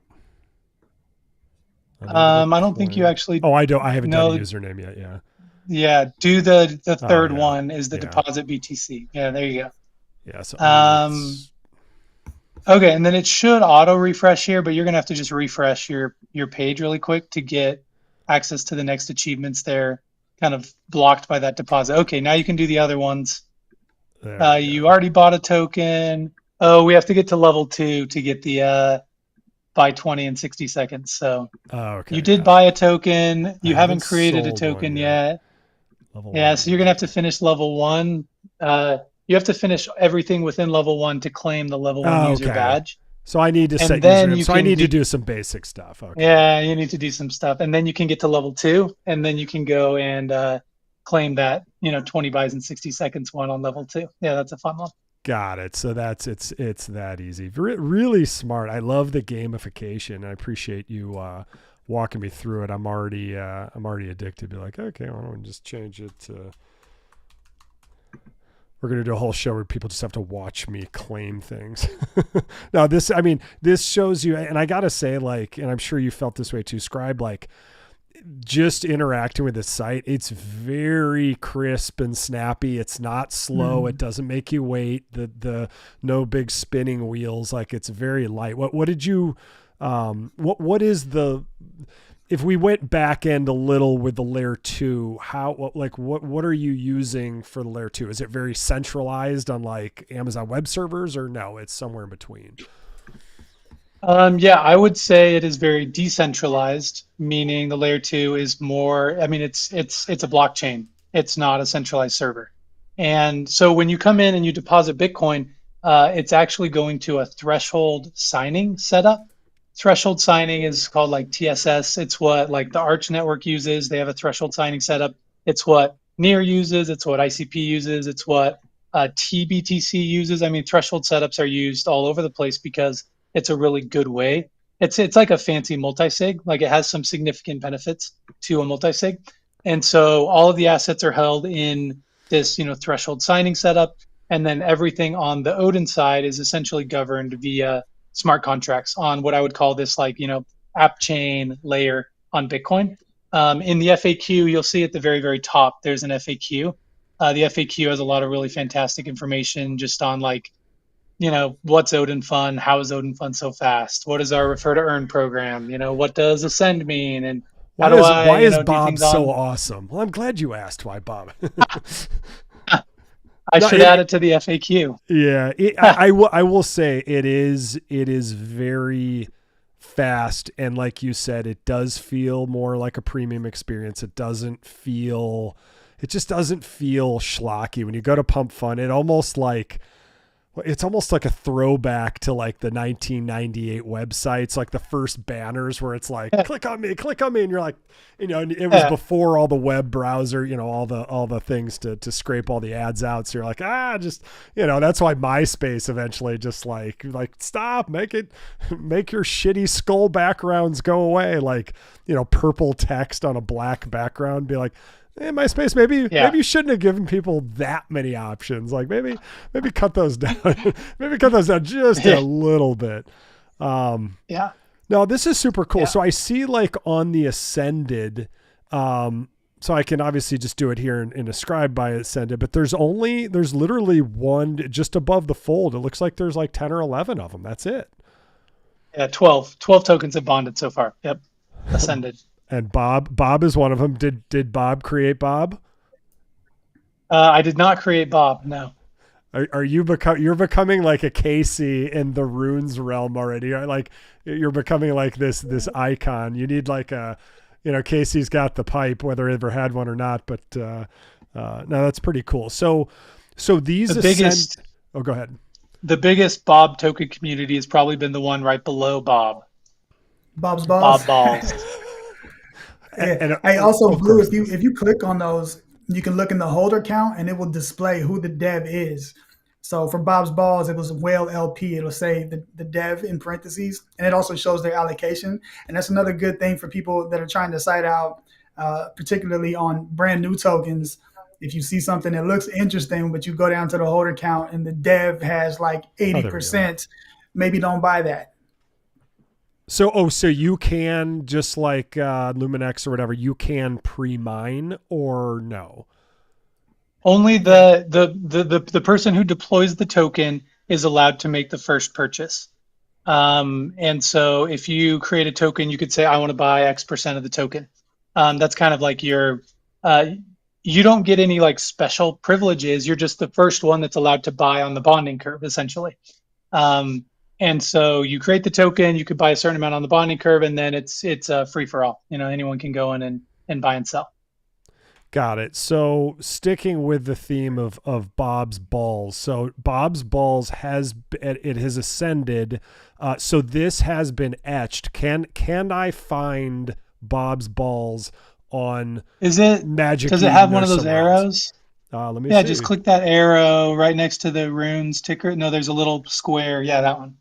I don't think you actually Oh, I don't. I haven't done know. a username yet. Yeah. Yeah, do the third yeah. one is the Yeah. deposit BTC. Yeah, there you go. Yeah. So Okay, and then it should auto refresh here, but you're gonna have to just refresh your page really quick to get access to the next achievements. They're kind of blocked by that deposit. Okay, now you can do the other ones. there we You go. already bought a token. Oh, we have to get to level 2 to get the buy 20 in 60 seconds. So Oh, you okay, did yeah. buy a token. I You haven't haven't created a sold one token yet. yet. Level Yeah, one so you're gonna needed. have to finish level 1. You have to finish everything within level 1 to claim the level 1 Oh, user okay. badge. So I need to And set then username. you So I can need to do, do some basic stuff. Okay. yeah, you need to do some stuff. And then you can get to level 2, and then you can go and claim that, 20 buys in 60 seconds one on level 2. Yeah, that's a fun one. Got it. So it's that easy. Really smart. I love the gamification. I appreciate you walking me through it. I'm already addicted. Be like, okay, why don't we just change it to? We're gonna do a whole show where people just have to watch me claim things. Now this shows you, and I gotta say, like, and I'm sure you felt this way too. Scribe, like, just interacting with the site, it's very crisp and snappy. It's not slow. It doesn't make you wait. The no big spinning wheels. Like, it's very light. What did you what is the, if we went back end a little with the layer 2, what are you using for the layer 2? Is it very centralized on like Amazon Web Servers, or no, it's somewhere in between? Yeah, I would say it is very decentralized, meaning the layer 2 is more, I mean, it's a blockchain. It's not a centralized server. And so when you come in and you deposit Bitcoin, it's actually going to a threshold signing setup. Threshold signing is called like TSS. It's what like the Arch network uses. They have a threshold signing setup. It's what Near uses. It's what ICP uses. It's what TBTC uses. I mean, threshold setups are used all over the place because it's a really good way. It's like a fancy multi-sig. Like, it has some significant benefits to a multi-sig. And so all of the assets are held in this, threshold signing setup. And then everything on the ODIN side is essentially governed via smart contracts on what I would call this, like, app chain layer on Bitcoin. In the FAQ, you'll see at the very, very top, there's an FAQ. The FAQ has a lot of really fantastic information just on, like, what's Odin Fund? How is Odin Fund so fast? What is our refer to earn program? What does ascend mean? And how Why do is I, why is do Bob things so on? awesome? Well, I'm glad you asked why Bob. I No, should add it to the FAQ. yeah, I will say it is very fast, and like you said, it does feel more like a premium experience. It just doesn't feel schlocky when you go to Pump Fun. It's almost like a throwback to like the 1998 websites, like the first banners where it's like, click on me, and you're like, and it was Yeah, before all the web browser, all the things to scrape all the ads out. So you're like, just, that's why MySpace eventually just like stop, make your shitty skull backgrounds go away. Like, purple text on a black background, be like, MySpace, maybe yeah, you shouldn't have given people that many options. Like, maybe cut those down. Maybe cut those down just a little bit. yeah. No, this is super cool. Yeah. So I see, like, on the Ascended, so I can obviously just do it here in a scribe by Ascended, but there's literally one just above the fold. It looks like there's like 10 or 11 of them. That's it. Yeah, 12 tokens have bonded so far. Yep. Ascended. And Bob is one of them. Did Bob create Bob? I did not create Bob. No. Are you're becoming like a Casey in the runes realm already? Like, you're becoming like this icon. You need like Casey's got the pipe, whether he ever had one or not. But no, that's pretty cool. So these The biggest Oh, go ahead. the biggest Bob token community has probably been the one right below Bob. Bob's balls. Bob Balls. Yeah. And Hey, also of Blue, course, if you click on those, you can look in the holder count and it will display who the dev is. So for Bob's balls, it was Whale LP. It'll say the dev in parentheses, and it also shows their allocation. And that's another good thing for people that are trying to site out, particularly on brand new tokens. If you see something that looks interesting, but you go down to the holder count and the dev has like oh, there we go. 80%, maybe don't buy that. So you can, just like Luminex or whatever, you can pre-mine, or no? Only the person who deploys the token is allowed to make the first purchase. And so if you create a token, you could say, I want to buy X% of the token. That's kind of like you don't get any like special privileges. You're just the first one that's allowed to buy on the bonding curve, essentially. And so you create the token, you could buy a certain amount on the bonding curve, and then it's free for all. Anyone can go in and buy and sell. Got it. So sticking with the theme of Bob's balls. So Bob's balls it has ascended. So this has been etched. Can I find Bob's balls on Magic Does it Eden have one or of those somewhere else? arrows? Let me Yeah, see. just click that arrow right next to the runes ticker. No, there's a little square. Yeah, that one.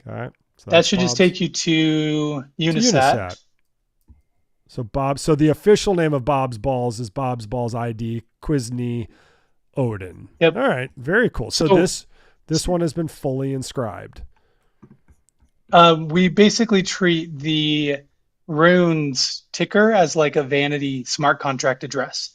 Okay. So That that's should just Bob's take you to to Unisat. Unisat. So the official name of Bob's balls is Bob's balls ID Quizny Odin. Yep. All right. Very cool. So this one has been fully inscribed. We basically treat the runes ticker as like a vanity smart contract address.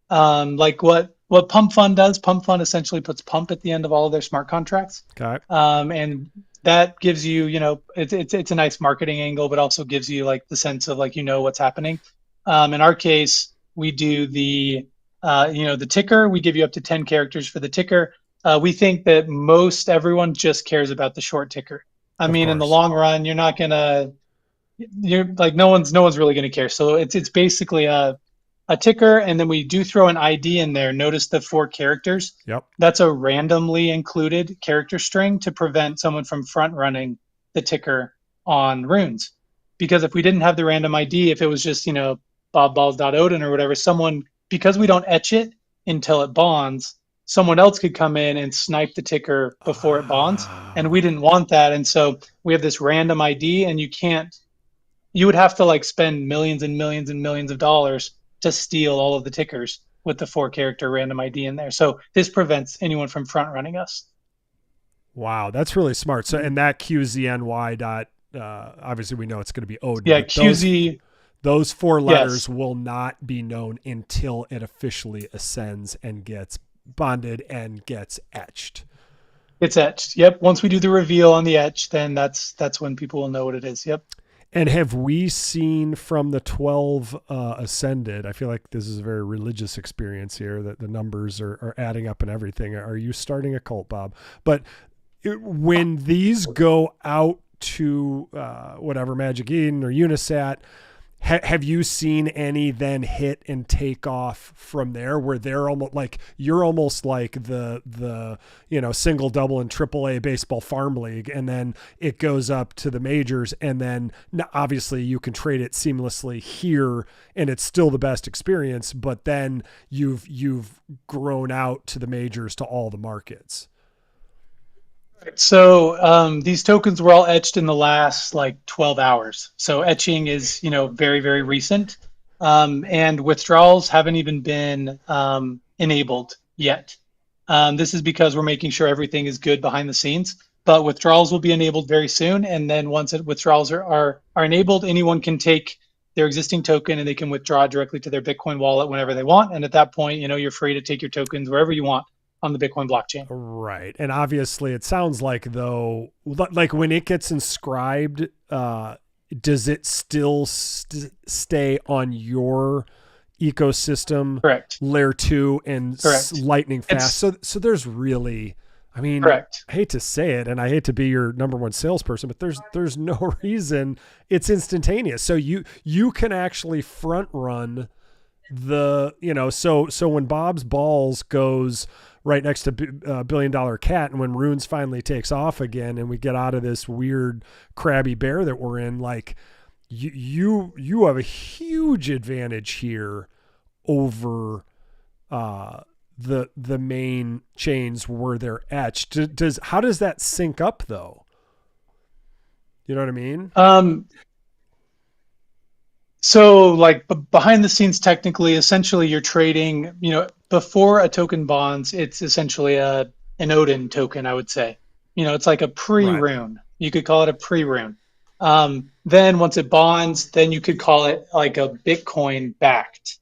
Like what Pump Fund does. Pump Fund essentially puts pump at the end of all of their smart contracts. Okay. And that gives you, it's a nice marketing angle, but also gives you like the sense of like, what's happening. In our case, we do the ticker. We give you up to 10 characters for the ticker. We think that most everyone just cares about the short ticker. I Of mean, in the course. long run, you're like no one's really going to care. So it's basically a ticker, and then we do throw an ID in there. Notice the 4 characters. Yep. That's a randomly included character string to prevent someone from front running the ticker on runes. Because if we didn't have the random ID, if it was just, bobballs.odin or whatever, because we don't etch it until it bonds, someone else could come in and snipe the ticker before it bonds. And we didn't want that. And so we have this random ID, and you would have to like spend millions and millions and millions of dollars to steal all of the tickers with the 4 character random ID in there. So this prevents anyone from front running us. Wow, that's really smart. So, and that QZNY dot, obviously we know it's going to be Odin. Yeah, QZ. Those 4 letters Yes. will not be known until it officially ascends and gets bonded and gets etched. It's etched. Yep. Once we do the reveal on the etch, then that's when people will know what it is. Yep. And have we seen from the 12 ascended? I feel like this is a very religious experience here, that the numbers are adding up and everything. Are you starting a cult, Bob? But when these go out to whatever, Magic Eden or Unisat, have you seen any then hit and take off from there, where they're almost like, you're almost like the single, double, and triple A baseball farm league, and then it goes up to the majors, and then obviously you can trade it seamlessly here and it's still the best experience, but then you've grown out to the majors, to all the markets? So these tokens were all etched in the last like 12 hours. So etching is, very, very recent. And withdrawals haven't even been enabled yet. This is because we're making sure everything is good behind the scenes. But withdrawals will be enabled very soon. And then once withdrawals are enabled, anyone can take their existing token and they can withdraw directly to their Bitcoin wallet whenever they want. And at that point, you're free to take your tokens wherever you want on the Bitcoin blockchain. Right. And obviously it sounds like, though, like when it gets inscribed, does it still stay on your ecosystem? Correct. Layer 2 and lightning fast. So there's really, I mean, correct. I hate to say it, and I hate to be your number one salesperson, but there's no reason. It's instantaneous. So you can actually front run so when Bob's balls goes right next to $1 billion cat, and when runes finally takes off again and we get out of this weird crabby bear that we're in, like you have a huge advantage here over the main chains where they're etched. How does that sync up, though? You know what I mean? So like behind the scenes, technically, essentially you're trading, before a token bonds, it's essentially an Odin token, I would say. It's like a pre-rune. Right. You could call it a pre-rune. Then once it bonds, then you could call it like a Bitcoin backed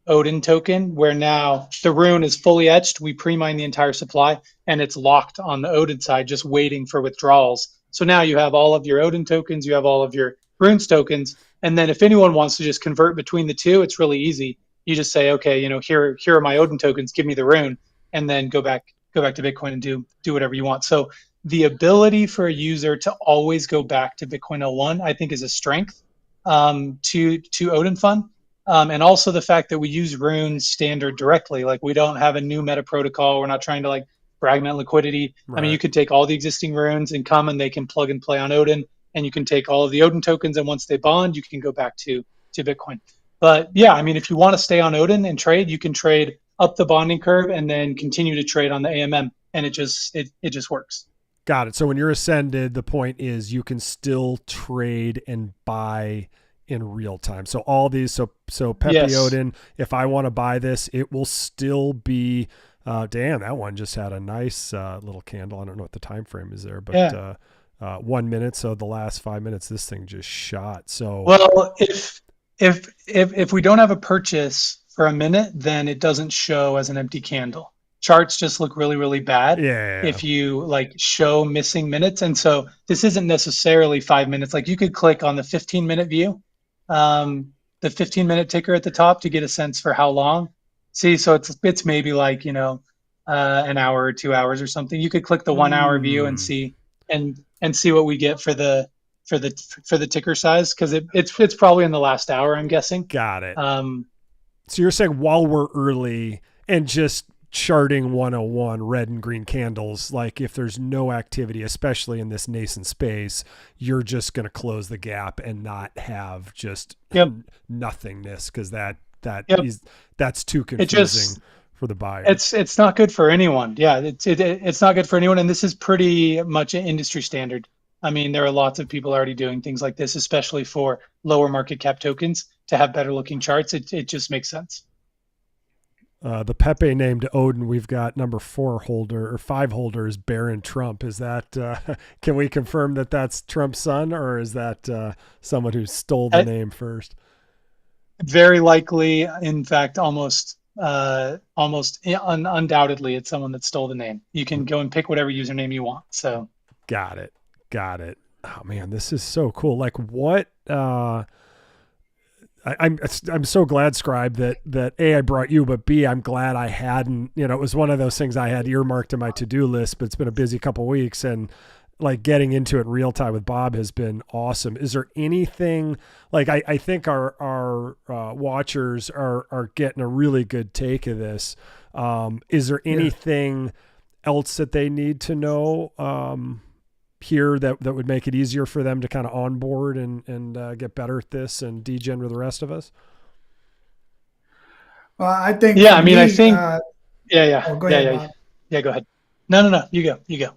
Odin token, where now the rune is fully etched. We pre-mine the entire supply and it's locked on the Odin side, just waiting for withdrawals. So now you have all of your Odin tokens, you have all of your runes tokens. And then if anyone wants to just convert between the two, it's really easy. You just say, okay, here are my Odin tokens, give me the rune, and then go back to Bitcoin and do whatever you want. So the ability for a user to always go back to Bitcoin L1, I think, is a strength to Odin Fund. And also the fact that we use runes standard directly. Like we don't have a new meta protocol. We're not trying to like fragment liquidity. I mean, you Right. could take all the existing runes and come and they can plug and play on Odin, and you can take all of the Odin tokens, and once they bond, you can go back to Bitcoin. But yeah, I mean, if you want to stay on Odin and trade, you can trade up the bonding curve and then continue to trade on the AMM, and it just works. Got it. So when you're ascended, the point is you can still trade and buy in real time. So all these, so Pepe Yes. Odin, if I want to buy this, it will still be. Damn, that one just had a nice little candle. I don't know what the time frame is there, but Yeah. 1 minute. So the last 5 minutes, this thing just shot. So Well, if we don't have a purchase for a minute, then it doesn't show as an empty candle. Charts just look really, really bad yeah, if you like show missing minutes. And so this isn't necessarily 5 minutes. Like you could click on the 15-minute view, the 15-minute ticker at the top to get a sense for how long. See, so it's maybe like, an hour or 2 hours or something. You could click the 1 hour view and mm, see and see what we get for the ticker size, because it's probably in the last hour, I'm guessing. got it. Um, So you're saying while we're early and just charting 101 red and green candles, like if there's no activity, especially in this nascent space, you're just going to close the gap and not have just yep, nothingness, because yep. that's too It confusing just for the buyer. it's not good for anyone. Yeah, it's not good for anyone, and this is pretty much an industry standard. I mean, there are lots of people already doing things like this, especially for lower market cap tokens to have better looking charts. It just makes sense. The Pepe named Odin, we've got number 4 holder or 5 holder is Baron Trump. Is that, can we confirm that that's Trump's son, or is that someone who stole the Uh, name first? Very likely, in fact, undoubtedly, it's someone that stole the name. You can go and pick whatever username you want. So Got it. Got it. Oh man, this is so cool. Like what, I'm so glad, Scribe, that A, I brought you, but B, I'm glad I hadn't, it was one of those things I had earmarked in my to-do list, but it's been a busy couple of weeks, and like getting into it in real time with Bob has been awesome. Is there anything like, I think our watchers are getting a really good take of this. Is there Yeah. anything else that they need to know here that would make it easier for them to kind of onboard and get better at this and degen with the rest of us? Well, I think yeah, for I mean, I me, think oh, go yeah, ahead, yeah, Bob. yeah. Go ahead. No. You go.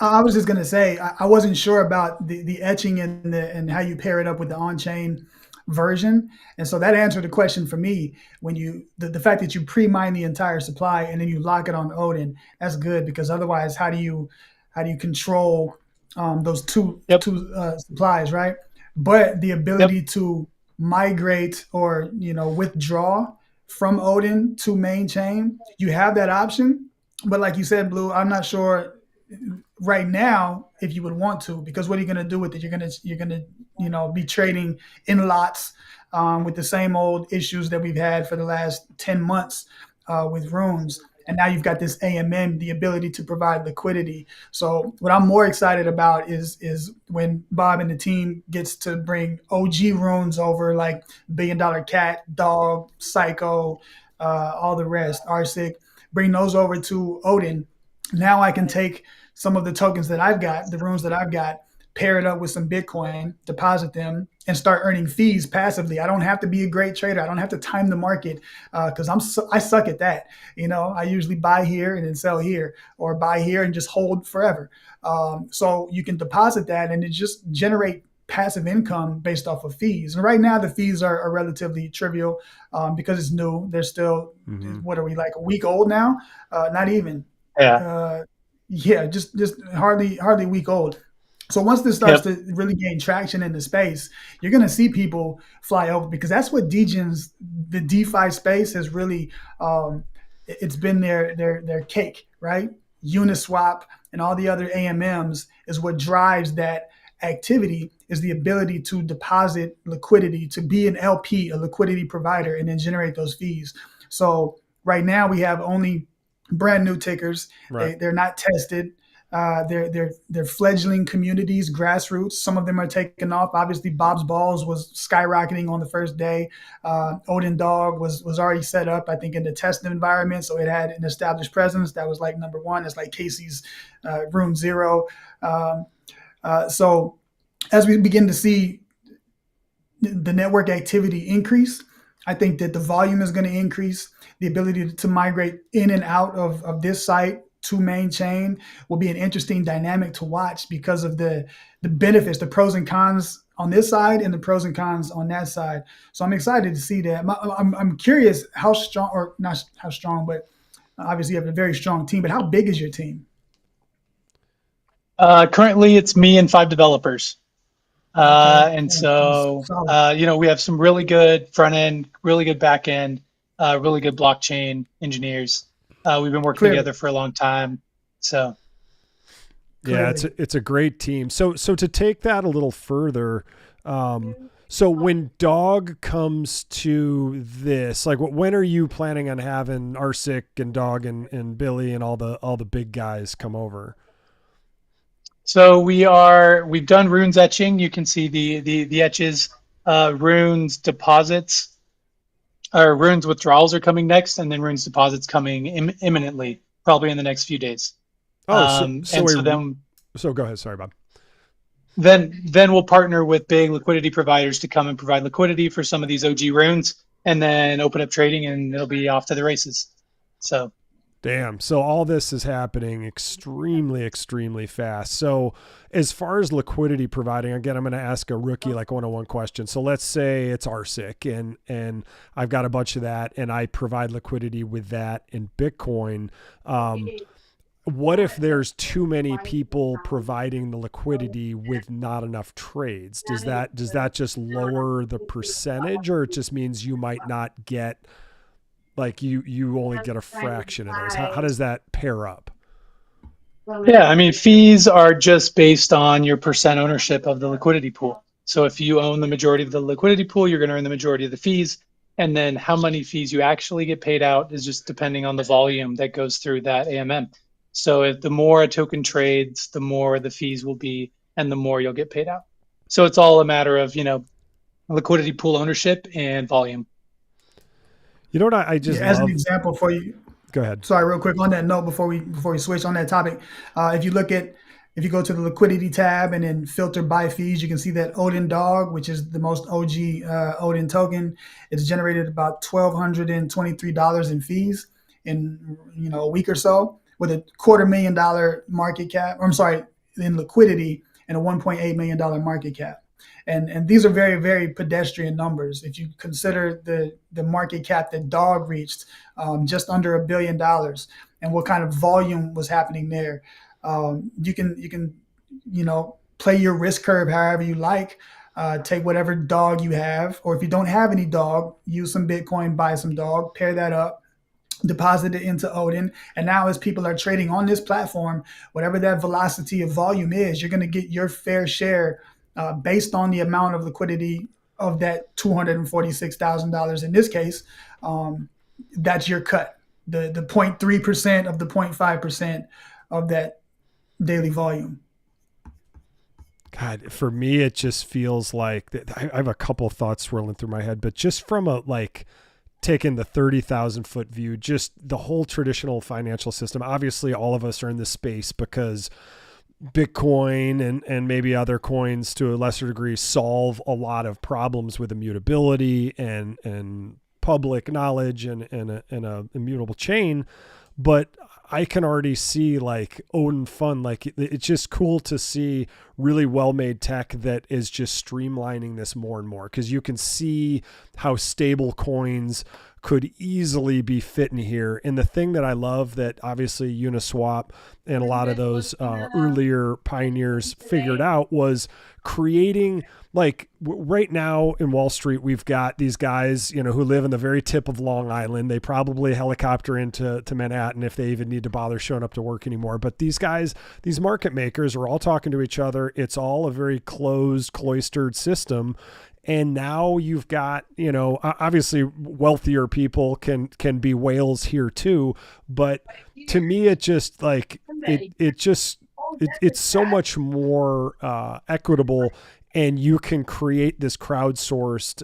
I was just gonna say I wasn't sure about the etching and how you pair it up with the on-chain version, and so that answered the question for me. When the fact that you pre-mine the entire supply and then you lock it on Odin, that's good, because otherwise, how do you control those two Yep. two supplies, right? But the Yep. ability to migrate or withdraw from Odin to main chain, you have that option. But like you said, Blue, I'm not sure right now if you would want to, because what are you going to do with it? You're going to be trading in lots, with the same old issues that we've had for the last 10 months with runes. And now you've got this AMM, the ability to provide liquidity. So what I'm more excited about is when Bob and the team gets to bring OG runes over, like Billion Dollar Cat, Dog, Psycho, all the rest, RSIC, bring those over to Odin. Now I can take some of the tokens that I've got, the runes that I've got, pair it up with some Bitcoin, deposit them, and start earning fees passively. I don't have to be a great trader. I don't have to time the market, because I suck at that. I usually buy here and then sell here, or buy here and just hold forever. So you can deposit that and it just generate passive income based off of fees. And right now the fees are relatively trivial, because it's new. They're still, Mm-hmm. what are we, like a week old now? Not even. Yeah. Uh, yeah, just hardly a week old. So once this starts Yep. to really gain traction in the space, you're going to see people fly over, because that's what Degens, the DeFi space has really, it's been their cake, right? Uniswap and all the other AMMs is what drives that activity, is the ability to deposit liquidity, to be an LP, a liquidity provider, and then generate those fees. So right now we have only brand new tickers. Right. They're not tested. They're fledgling communities, grassroots. Some of them are taking off. Obviously, Bob's Balls was skyrocketing on the first day. Odin Dog was already set up, I think, in the test environment, so it had an established presence. That was like number one. It's like Casey's Room Zero. So as we begin to see the network activity increase, I think that the volume is going to increase. The ability to migrate in and out of this site to main chain will be an interesting dynamic to watch because of the benefits, the pros and cons on this side and the pros and cons on that side. So I'm excited to see that. I'm curious how strong, or not how strong, but obviously you have a very strong team, but how big is your team? Currently, it's me and 5 developers. Okay. And That's so, solid. we have some really good front end, really good back end, really good blockchain engineers. We've been working Clearly, together for a long time. So, Yeah, clearly. it's a great team. So to take that a little further, so when Dog comes to this, like when are you planning on having Arsic and Dog and Billy and all the big guys come over? we've done runes etching. You can see the etches, runes deposits, or runes withdrawals are coming next, and then runes deposits coming imminently, probably in the next few days. Oh, And so so go ahead. Sorry, Bob. then we'll partner with big liquidity providers to come and provide liquidity for some of these OG runes, and then open up trading, and it'll be off to the races. So Damn. So all this is happening extremely, extremely fast. So as far as liquidity providing, again, I'm going to ask a rookie like 101 question. So let's say it's RSIC and I've got a bunch of that and I provide liquidity with that in Bitcoin. What if there's too many people providing the liquidity with not enough trades? Does that just lower the percentage, or it just means you might not get, like, you only get a fraction of those? How does that pair up? yeah, I mean, fees are just based on your percent ownership of the liquidity pool. So if you own the majority of the liquidity pool, you're going to earn the majority of the fees. And then how many fees you actually get paid out is just depending on the volume that goes through that AMM. So if the more a token trades, the more the fees will be, and the more you'll get paid out. So it's all a matter of, liquidity pool ownership and volume. You know what I just Yeah, as an love? example for you, Go ahead. sorry, real quick on that note before we switch on that topic, if you look at if you go to the liquidity tab and then filter by fees, you can see that Odin Dog, which is the most OG Odin token, it's generated about $1,223 in fees in a week or so, with a $250,000 market cap. Or I'm sorry, in liquidity, and a $1.8 million market cap. And these are very, very pedestrian numbers. If you consider the market cap that Dog reached, just under $1 billion, and what kind of volume was happening there, you can play your risk curve however you like. Take whatever dog you have, or if you don't have any dog, use some Bitcoin, buy some dog, pair that up, deposit it into Odin. And now, as people are trading on this platform, whatever that velocity of volume is, you're going to get your fair share based on the amount of liquidity of that $246,000 in this case. That's your cut, the 0.3% of the 0.5% of that daily volume. God, for me, it just feels like I have a couple of thoughts swirling through my head, but just from a like taking the 30,000 foot view, just the whole traditional financial system. Obviously, all of us are in this space because Bitcoin and maybe other coins to a lesser degree solve a lot of problems with immutability and public knowledge and a immutable chain. But I can already see like Odin Fund, like it's just cool to see really well made tech that is just streamlining this more and more, because you can see how stable coins could easily be fit in here. And the thing that I love that obviously Uniswap and a lot of those earlier pioneers figured out was creating, like right now in Wall Street, we've got these guys, who live in the very tip of Long Island. They probably helicopter into Manhattan if they even need to bother showing up to work anymore. But these guys, these market makers are all talking to each other. It's all a very closed, cloistered system. And now you've got, obviously wealthier people can be whales here too. But to me, it just like, it just it's so much more equitable, and you can create this crowdsourced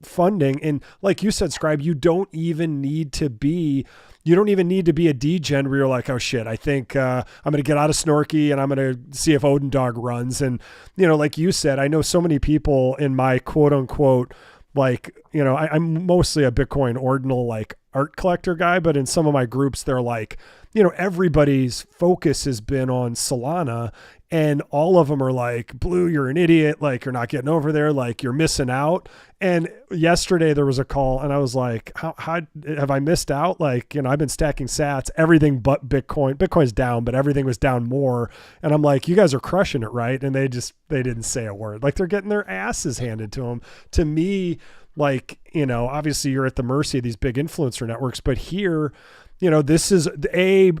funding. And like you said, Scribe, you don't even need to be a degen where you're like, oh shit, I think I'm going to get out of Snorky and I'm going to see if Odin Dog runs. And, like you said, I know so many people in my quote unquote, like, I'm mostly a Bitcoin ordinal, like art collector guy, but in some of my groups, they're like, everybody's focus has been on Solana, and all of them are like, Blue, you're an idiot. Like, you're not getting over there. Like, you're missing out. And yesterday there was a call and I was like, how have I missed out? Like, I've been stacking sats, everything but Bitcoin. Bitcoin's down, but everything was down more. And I'm like, you guys are crushing it, right? And they didn't say a word. Like, they're getting their asses handed to them. To me, like, obviously you're at the mercy of these big influencer networks, but here, this is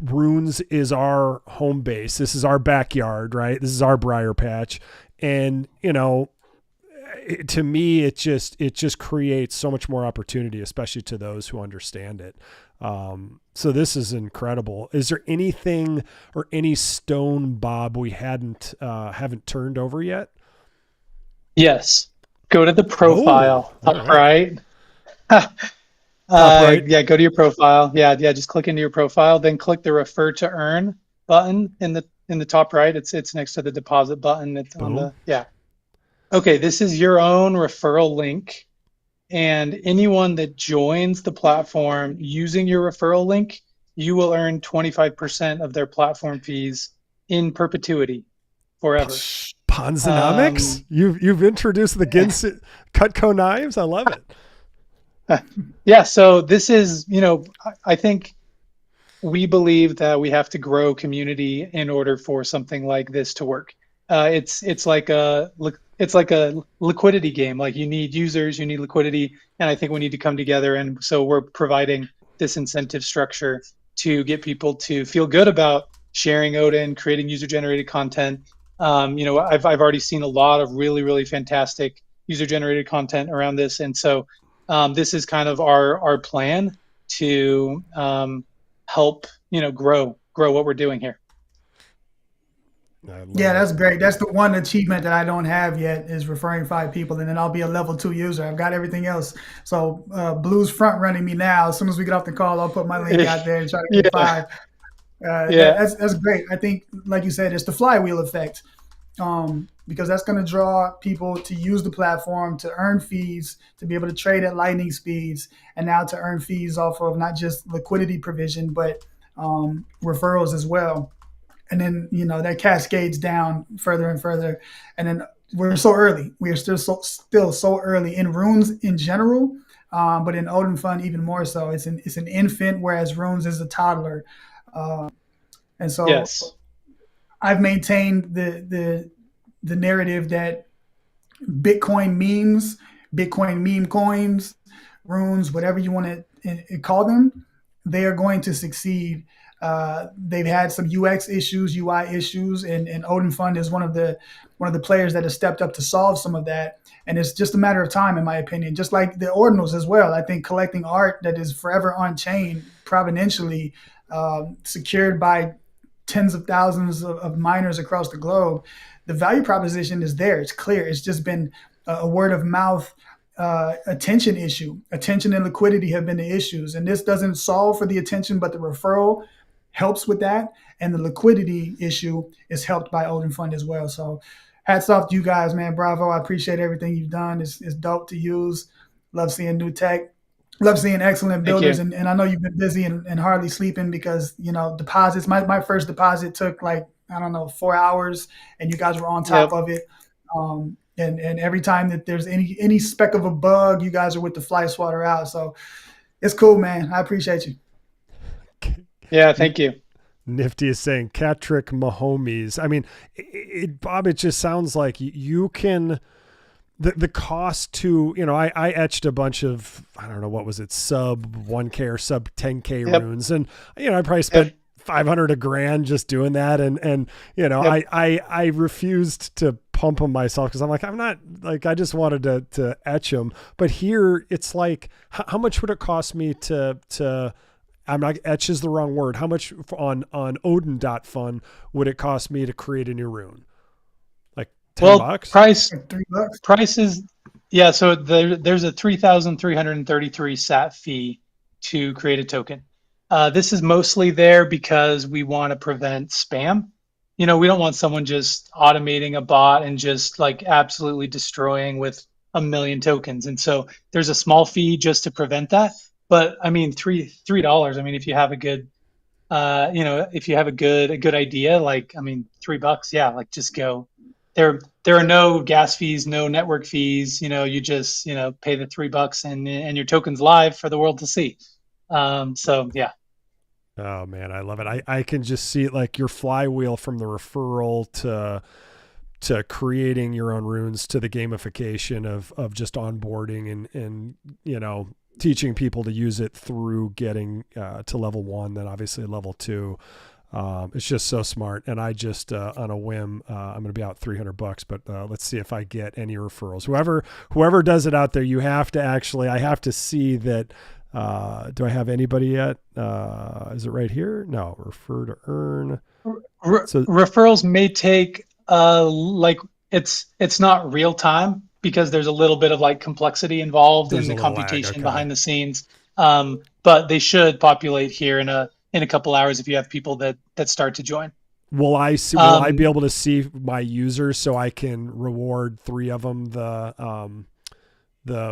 Runes is our home base. This is our backyard, right? This is our briar patch. And, to me, it just creates so much more opportunity, especially to those who understand it. So this is incredible. Is there anything or any stone, Bob, we haven't turned over yet? Yes. Go to the profile, top right. Right. Yeah, go to your profile. Yeah, just click into your profile, then click the refer to earn button in the top right. It's next to the deposit button. It's on the Okay, this is your own referral link, and anyone that joins the platform using your referral link, you will earn 25% of their platform fees in perpetuity forever. Ponzonomics? You've introduced the Cutco knives. I love it. Yeah, so this is, I think we believe that we have to grow community in order for something like this to work. It's like a liquidity game. Like, you need users, you need liquidity, and I think we need to come together. And so we're providing this incentive structure to get people to feel good about sharing ODIN, creating user-generated content. I've already seen a lot of really, really fantastic user-generated content around this, and so this is kind of our plan to help grow what we're doing here. Yeah, that's great. That's the one achievement that I don't have yet, is referring 5 people, and then I'll be a level 2 user. I've got everything else. So Blue's front running me now. As soon as we get off the call, I'll put my link out there and try to get 5. That's great. I think, like you said, it's the flywheel effect, because that's going to draw people to use the platform, to earn fees, to be able to trade at lightning speeds, and now to earn fees off of not just liquidity provision, but referrals as well. And then, that cascades down further and further. And then we're so early. We are still so early in Runes in general, but in Odin Fund even more so. It's an infant, whereas Runes is a toddler. And so yes. I've maintained the narrative that Bitcoin memes, Bitcoin meme coins, Runes, whatever you want to call them, they are going to succeed. They've had some UX issues, UI issues, and Odin Fund is one of the players that has stepped up to solve some of that. And it's just a matter of time, in my opinion. Just like the ordinals as well. I think collecting art that is forever on chain, provenentially, secured by tens of thousands of miners across the globe, the value proposition is there. It's clear. It's just been a word of mouth attention issue. Attention and liquidity have been the issues, and this doesn't solve for the attention, but the referral helps with that, and the liquidity issue is helped by Odin Fund as well. So hats off to you guys, man. Bravo. I appreciate everything you've done. It's dope to use. Love seeing new tech. Love seeing excellent builders. And I know you've been busy and hardly sleeping because, deposits. My first deposit took 4 hours, and you guys were on top of it. And every time that there's any speck of a bug, you guys are with the fly swatter out. So it's cool, man. I appreciate you. Yeah, thank you. Nifty is saying Catrick Mahomes. I mean, Bob, it just sounds like you can, the cost to, I etched a bunch of, I don't know, what was it, sub 1K or sub 10K runes. And, I probably spent 500 $1,000 just doing that. And I refused to pump them myself because I'm like, I'm not, I just wanted to etch them. But here it's like, how much would it cost me to I'm not, etch is the wrong word. How much on ODIN.fun would it cost me to create a new rune? Like Well, $10? Like $3. price is, yeah. So there's a 3,333 sat fee to create a token. This is mostly there because we want to prevent spam. We don't want someone just automating a bot and just like absolutely destroying with a million tokens. And so there's a small fee just to prevent that. But I mean, $3. I mean, if you have a good, if you have a good idea, like, I mean, $3, yeah, like just go. There are no gas fees, no network fees. You just pay the $3 and your token's live for the world to see. So yeah. Oh man, I love it. I can just see it, like your flywheel from the referral to creating your own runes to the gamification of just onboarding and teaching people to use it through getting to level 1, then obviously level 2. It's just so smart. And I just on a whim, I'm going to be out $300, but let's see if I get any referrals. Whoever does it out there, you have to I have to see that. Do I have anybody yet? Is it right here? No, refer to earn. So Referrals may take like it's not real time because there's a little bit of like complexity involved in there's a the little lag. computation Okay. behind the scenes. But they should populate here in a couple hours if you have people that start to join. Will I be able to see my users so I can reward 3 of them the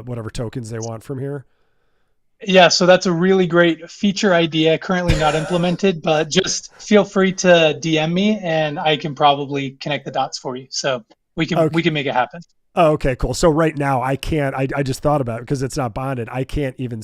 whatever tokens they want from here? Yeah, so that's a really great feature idea, currently not implemented, but just feel free to DM me and I can probably connect the dots for you. So we can make it happen. Oh, okay, cool. So right now I can't, I just thought about it because it's not bonded. I can't even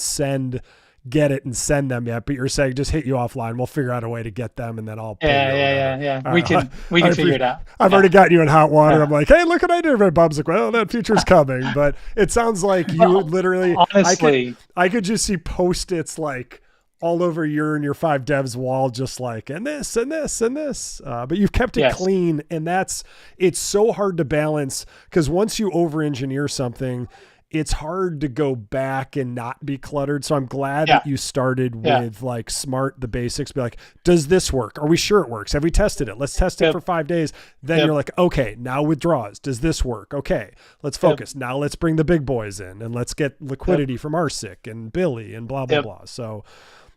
get it and send them yet, but you're saying just hit you offline. We'll figure out a way to get them and then I'll pay you. Yeah. We can figure it out. I've already gotten you in hot water. Yeah. I'm like, hey, look what I did. And Bob's like, well, that feature's coming. But it sounds like you literally, honestly, I could just see Post-its like all over your and your 5 devs wall, just like, and this and this and this. But you've kept it clean, and it's so hard to balance because once you over-engineer something, it's hard to go back and not be cluttered. So I'm glad that you started with like smart, the basics, be like, does this work? Are we sure it works? Have we tested it? Let's test it for 5 days. Then you're like, okay, now withdraws. Does this work? Okay, let's focus. Now let's bring the big boys in and let's get liquidity from Arsic and Billy and blah, blah, blah. So,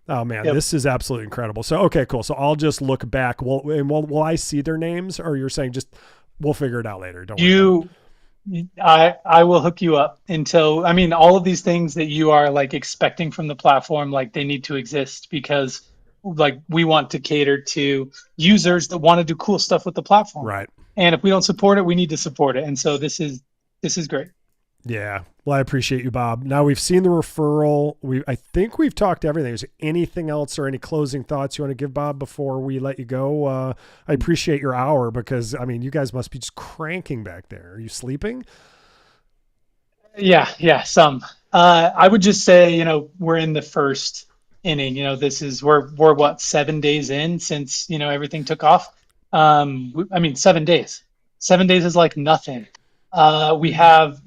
oh man, this is absolutely incredible. So, okay, cool. So I'll just look back. Will I see their names, or you're saying just, we'll figure it out later? Don't worry. I will hook you up until, I mean, all of these things that you are like expecting from the platform, like they need to exist because like we want to cater to users that want to do cool stuff with the platform. Right. And if we don't support it, we need to support it. And so this is great. Yeah. Well, I appreciate you, Bob. Now we've seen the referral. I think we've talked everything. Is there anything else or any closing thoughts you want to give, Bob, before we let you go? I appreciate your hour because, I mean, you guys must be just cranking back there. Are you sleeping? Yeah, some. I would just say, we're in the first inning. We're what, 7 days in since, everything took off. I mean, 7 days. 7 days is like nothing. We have,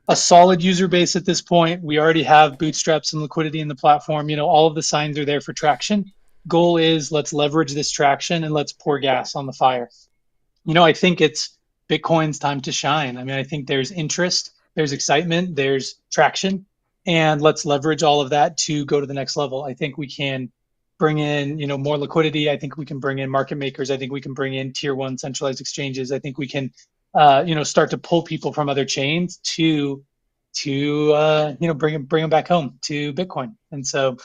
a solid user base at this point. We already have bootstraps and liquidity in the platform. All of the signs are there for traction. Goal is let's leverage this traction and let's pour gas on the fire. I think it's Bitcoin's time to shine. I mean, I think there's interest, there's excitement, there's traction, and let's leverage all of that to go to the next level. I think we can bring in, more liquidity. I think we can bring in market makers. I think we can bring in tier 1 centralized exchanges. I think we can start to pull people from other chains to bring them back home to Bitcoin. And so,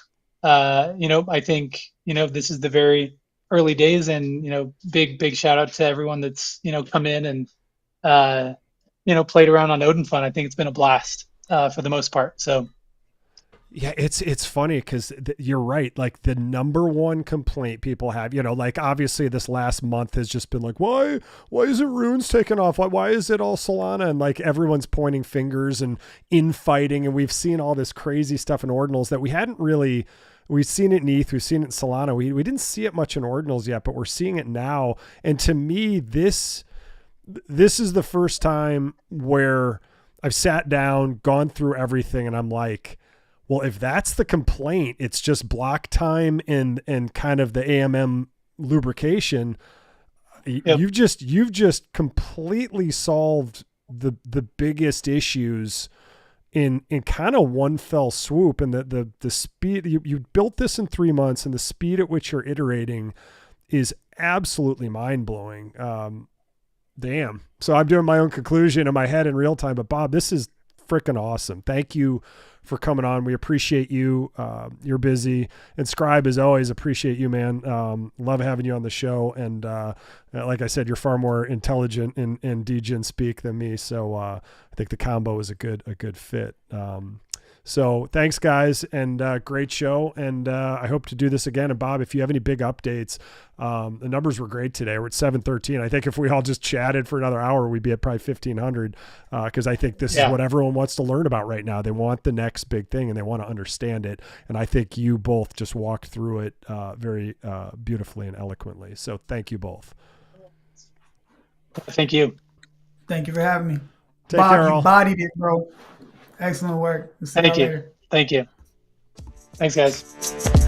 I think, this is the very early days, and, big shout out to everyone that's, come in and, played around on ODIN Fun. I think it's been a blast for the most part. So. Yeah, it's funny because you're right. Like the number one complaint people have, like obviously this last month has just been like, why is it runes taken off? Why is it all Solana? And like everyone's pointing fingers and infighting. And we've seen all this crazy stuff in ordinals that we've seen it in ETH, we've seen it in Solana. We didn't see it much in ordinals yet, but we're seeing it now. And to me, this is the first time where I've sat down, gone through everything, and I'm like, Well, if that's the complaint, it's just block time and kind of the AMM lubrication. Yep. You've just completely solved the biggest issues in kind of one fell swoop. And the speed you built this in 3 months, and the speed at which you're iterating is absolutely mind blowing. Damn. So I'm doing my own conclusion in my head in real time, but Bob, this is freaking awesome. Thank you for coming on. We appreciate you. You're busy. And Scribe, as always, appreciate you, man. Love having you on the show. And like I said, you're far more intelligent in DGen speak than me. So I think the combo is a good fit. So thanks, guys, and great show. And I hope to do this again. And Bob, if you have any big updates, the numbers were great today. We're at 713. I think if we all just chatted for another hour, we'd be at probably 1500, because I think this is what everyone wants to learn about right now. They want the next big thing, and they want to understand it. And I think you both just walked through it very beautifully and eloquently. So thank you both. Thank you. Thank you for having me. Take Bob, care, you all. bodied it, bro. Excellent work. Thank you. Thank you. Thanks, guys.